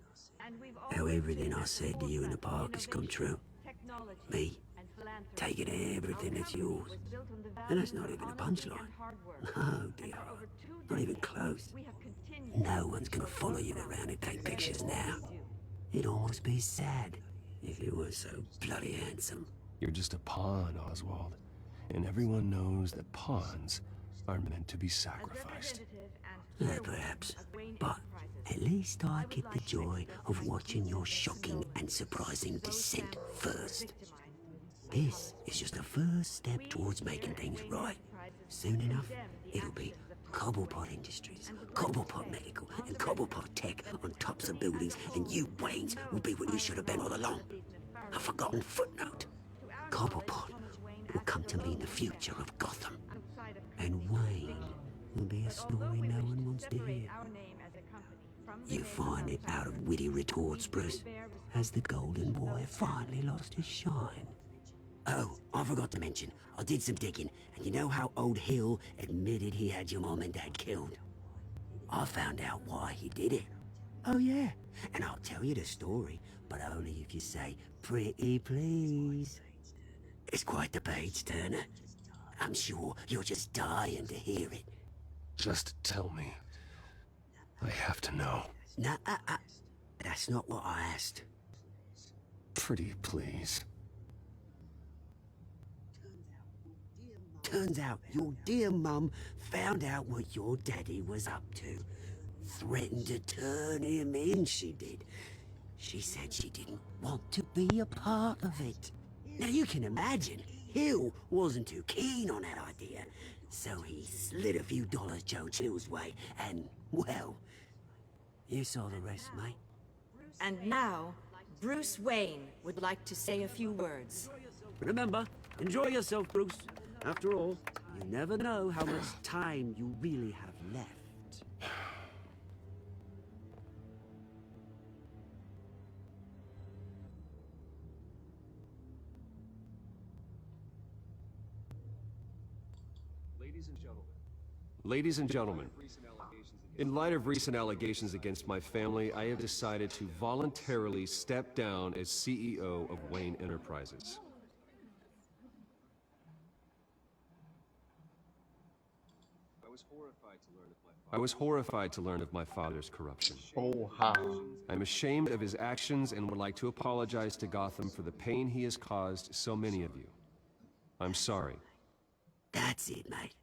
How everything I said to you in the park has come true. Me, taking everything that's yours. And that's not even a punchline. No, dear. Not even close. No one's gonna follow you around and take pictures now. It'd almost be sad if you were so bloody handsome. You're just a pawn, Oswald. And everyone knows that pawns are meant to be sacrificed. Perhaps. But at least I get the joy of watching your shocking and surprising descent first. This is just a first step towards making things right. Soon enough, it'll be Cobblepot Industries, Cobblepot Medical, and Cobblepot Tech on tops of buildings, and you, Waynes, will be what you should have been all along. A forgotten footnote. Cobblepot will come to mean the future of Gotham. And Wayne will be a story no one wants to hear. You find it out of witty retorts, Bruce, as the golden boy finally lost his shine. Oh, I forgot to mention, I did some digging, and you know how old Hill admitted he had your mom and dad killed? I found out why he did it. Oh yeah, and I'll tell you the story, but only if you say, "Pretty please." It's quite the page turner. I'm sure you're just dying to hear it. Just tell me. I have to know. Nah, that's not what I asked. Pretty please. Turns out your dear mum found out what your daddy was up to. Threatened to turn him in, she did. She said she didn't want to be a part of it. Now you can imagine, Hill wasn't too keen on that idea. So he slid a few dollars Joe Chill's way, and, well, you saw the rest, mate. And now, Bruce Wayne would like to say a few words. Remember, enjoy yourself, Bruce. After all, you never know how much time you really have left. Ladies and gentlemen, in light of recent allegations against my family, I have decided to voluntarily step down as CEO of Wayne Enterprises. I was horrified to learn of my father's corruption. Oh, how? I'm ashamed of his actions and would like to apologize to Gotham for the pain he has caused so many of you. I'm sorry. That's it, mate.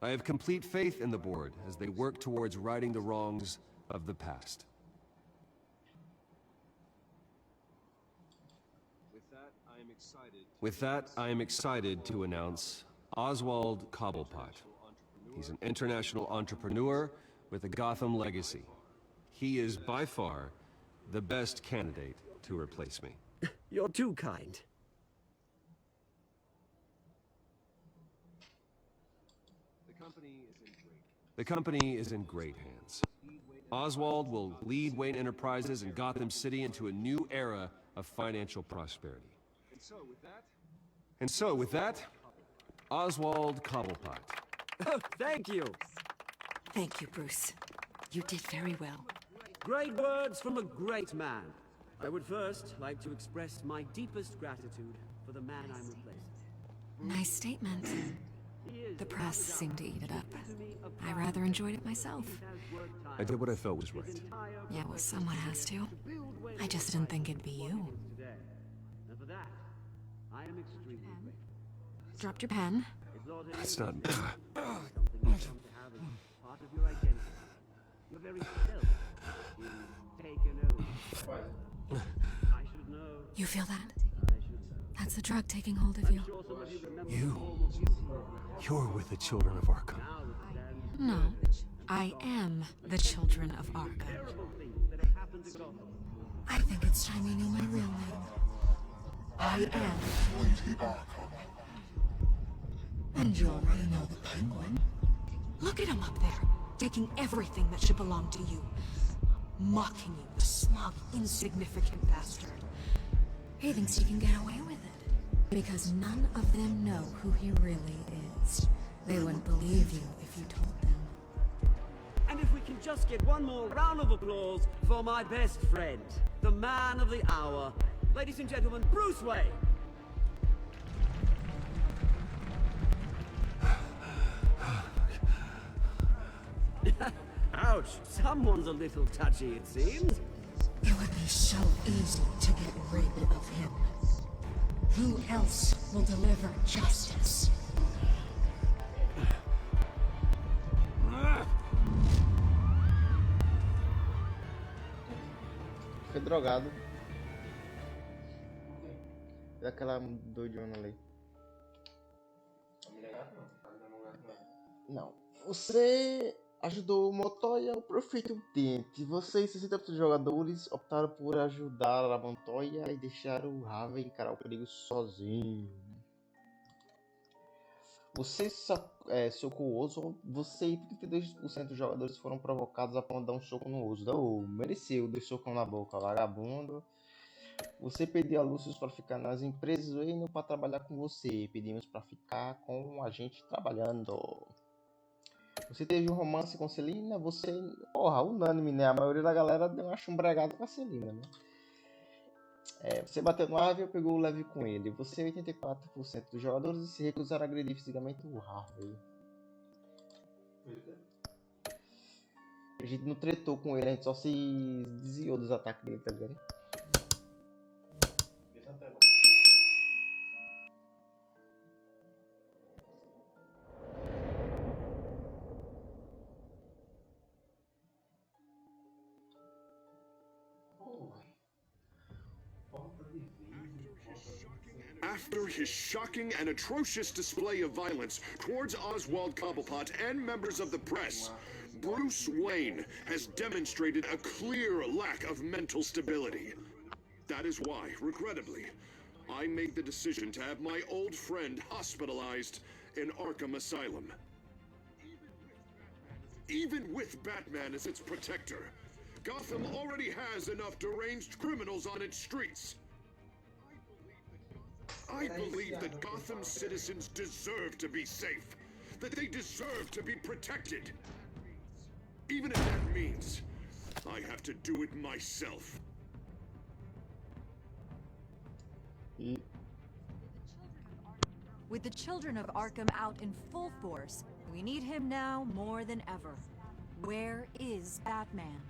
I have complete faith in the board as they work towards righting the wrongs of the past. With that, I am excited to announce Oswald Cobblepot. He's an international entrepreneur with a Gotham legacy. He is by far the best candidate to replace me. You're too kind. The company is in great hands. Oswald will lead Wayne Enterprises and Gotham City into a new era of financial prosperity. And so, with that, Oswald Cobblepot. Thank you. Thank you, Bruce. You did very well. Great words from a great man. I would first like to express my deepest gratitude for the man I'm replacing. Nice statement. The press seemed to eat it up. I rather enjoyed it myself. I did what I felt was right. Yeah, well, someone has to. I just didn't think it'd be you. And for that, I am extremely grateful. Dropped your pen. That's not... Something you come to have as part of your identity. Your very self is taken over. I should know. You feel that? That's the drug taking hold of you. You're with the children of Arkham. No, I am the children of Arkham. I think it's time you knew my real name. I am Lady Arkham. And you already know the Penguin. Look at him up there, taking everything that should belong to you. Mocking you, the smug, insignificant bastard. He thinks he can get away with it. Because none of them know who he really is. They wouldn't believe you if you told them. And if we can just get one more round of applause for my best friend, the man of the hour, ladies and gentlemen, Bruce Wayne. Ouch, someone's a little touchy, it seems. It would be so easy to get rid of him. Who else will deliver justice? Foi drogado. Daquela doidona ali. Não. Você ajudou o Montoya e o Prefeito Dente. Vocês, 60% dos jogadores, optaram por ajudar a Montoya e deixar o Harvey encarar o perigo sozinho. Você socou o Oswald. Você e 32% dos jogadores foram provocados a dar um soco no Oswald. Oh, mereceu, deu socão na boca, vagabundo. Você pediu a Lucius para ficar nas empresas ou indo para trabalhar com você. Pedimos para ficar com a gente trabalhando. Você teve um romance com Celina, você... Porra, unânime, né? A maioria da galera deu uma chumbregada com a Celina, né? Você bateu no Harvey ou pegou o leve com ele. Você, 84% dos jogadores, se recusaram a agredir fisicamente o Harvey. A gente não tretou com ele, a gente só se desviou dos ataques dele, tá ligado? After his shocking and atrocious display of violence towards Oswald Cobblepot and members of the press, Bruce Wayne has demonstrated a clear lack of mental stability. That is why, regrettably, I made the decision to have my old friend hospitalized in Arkham Asylum. Even with Batman as its protector, Gotham already has enough deranged criminals on its streets. I believe that Gotham's citizens deserve to be safe, that they deserve to be protected. Even if that means I have to do it myself. With the children of Arkham out in full force, we need him now more than ever. Where is Batman?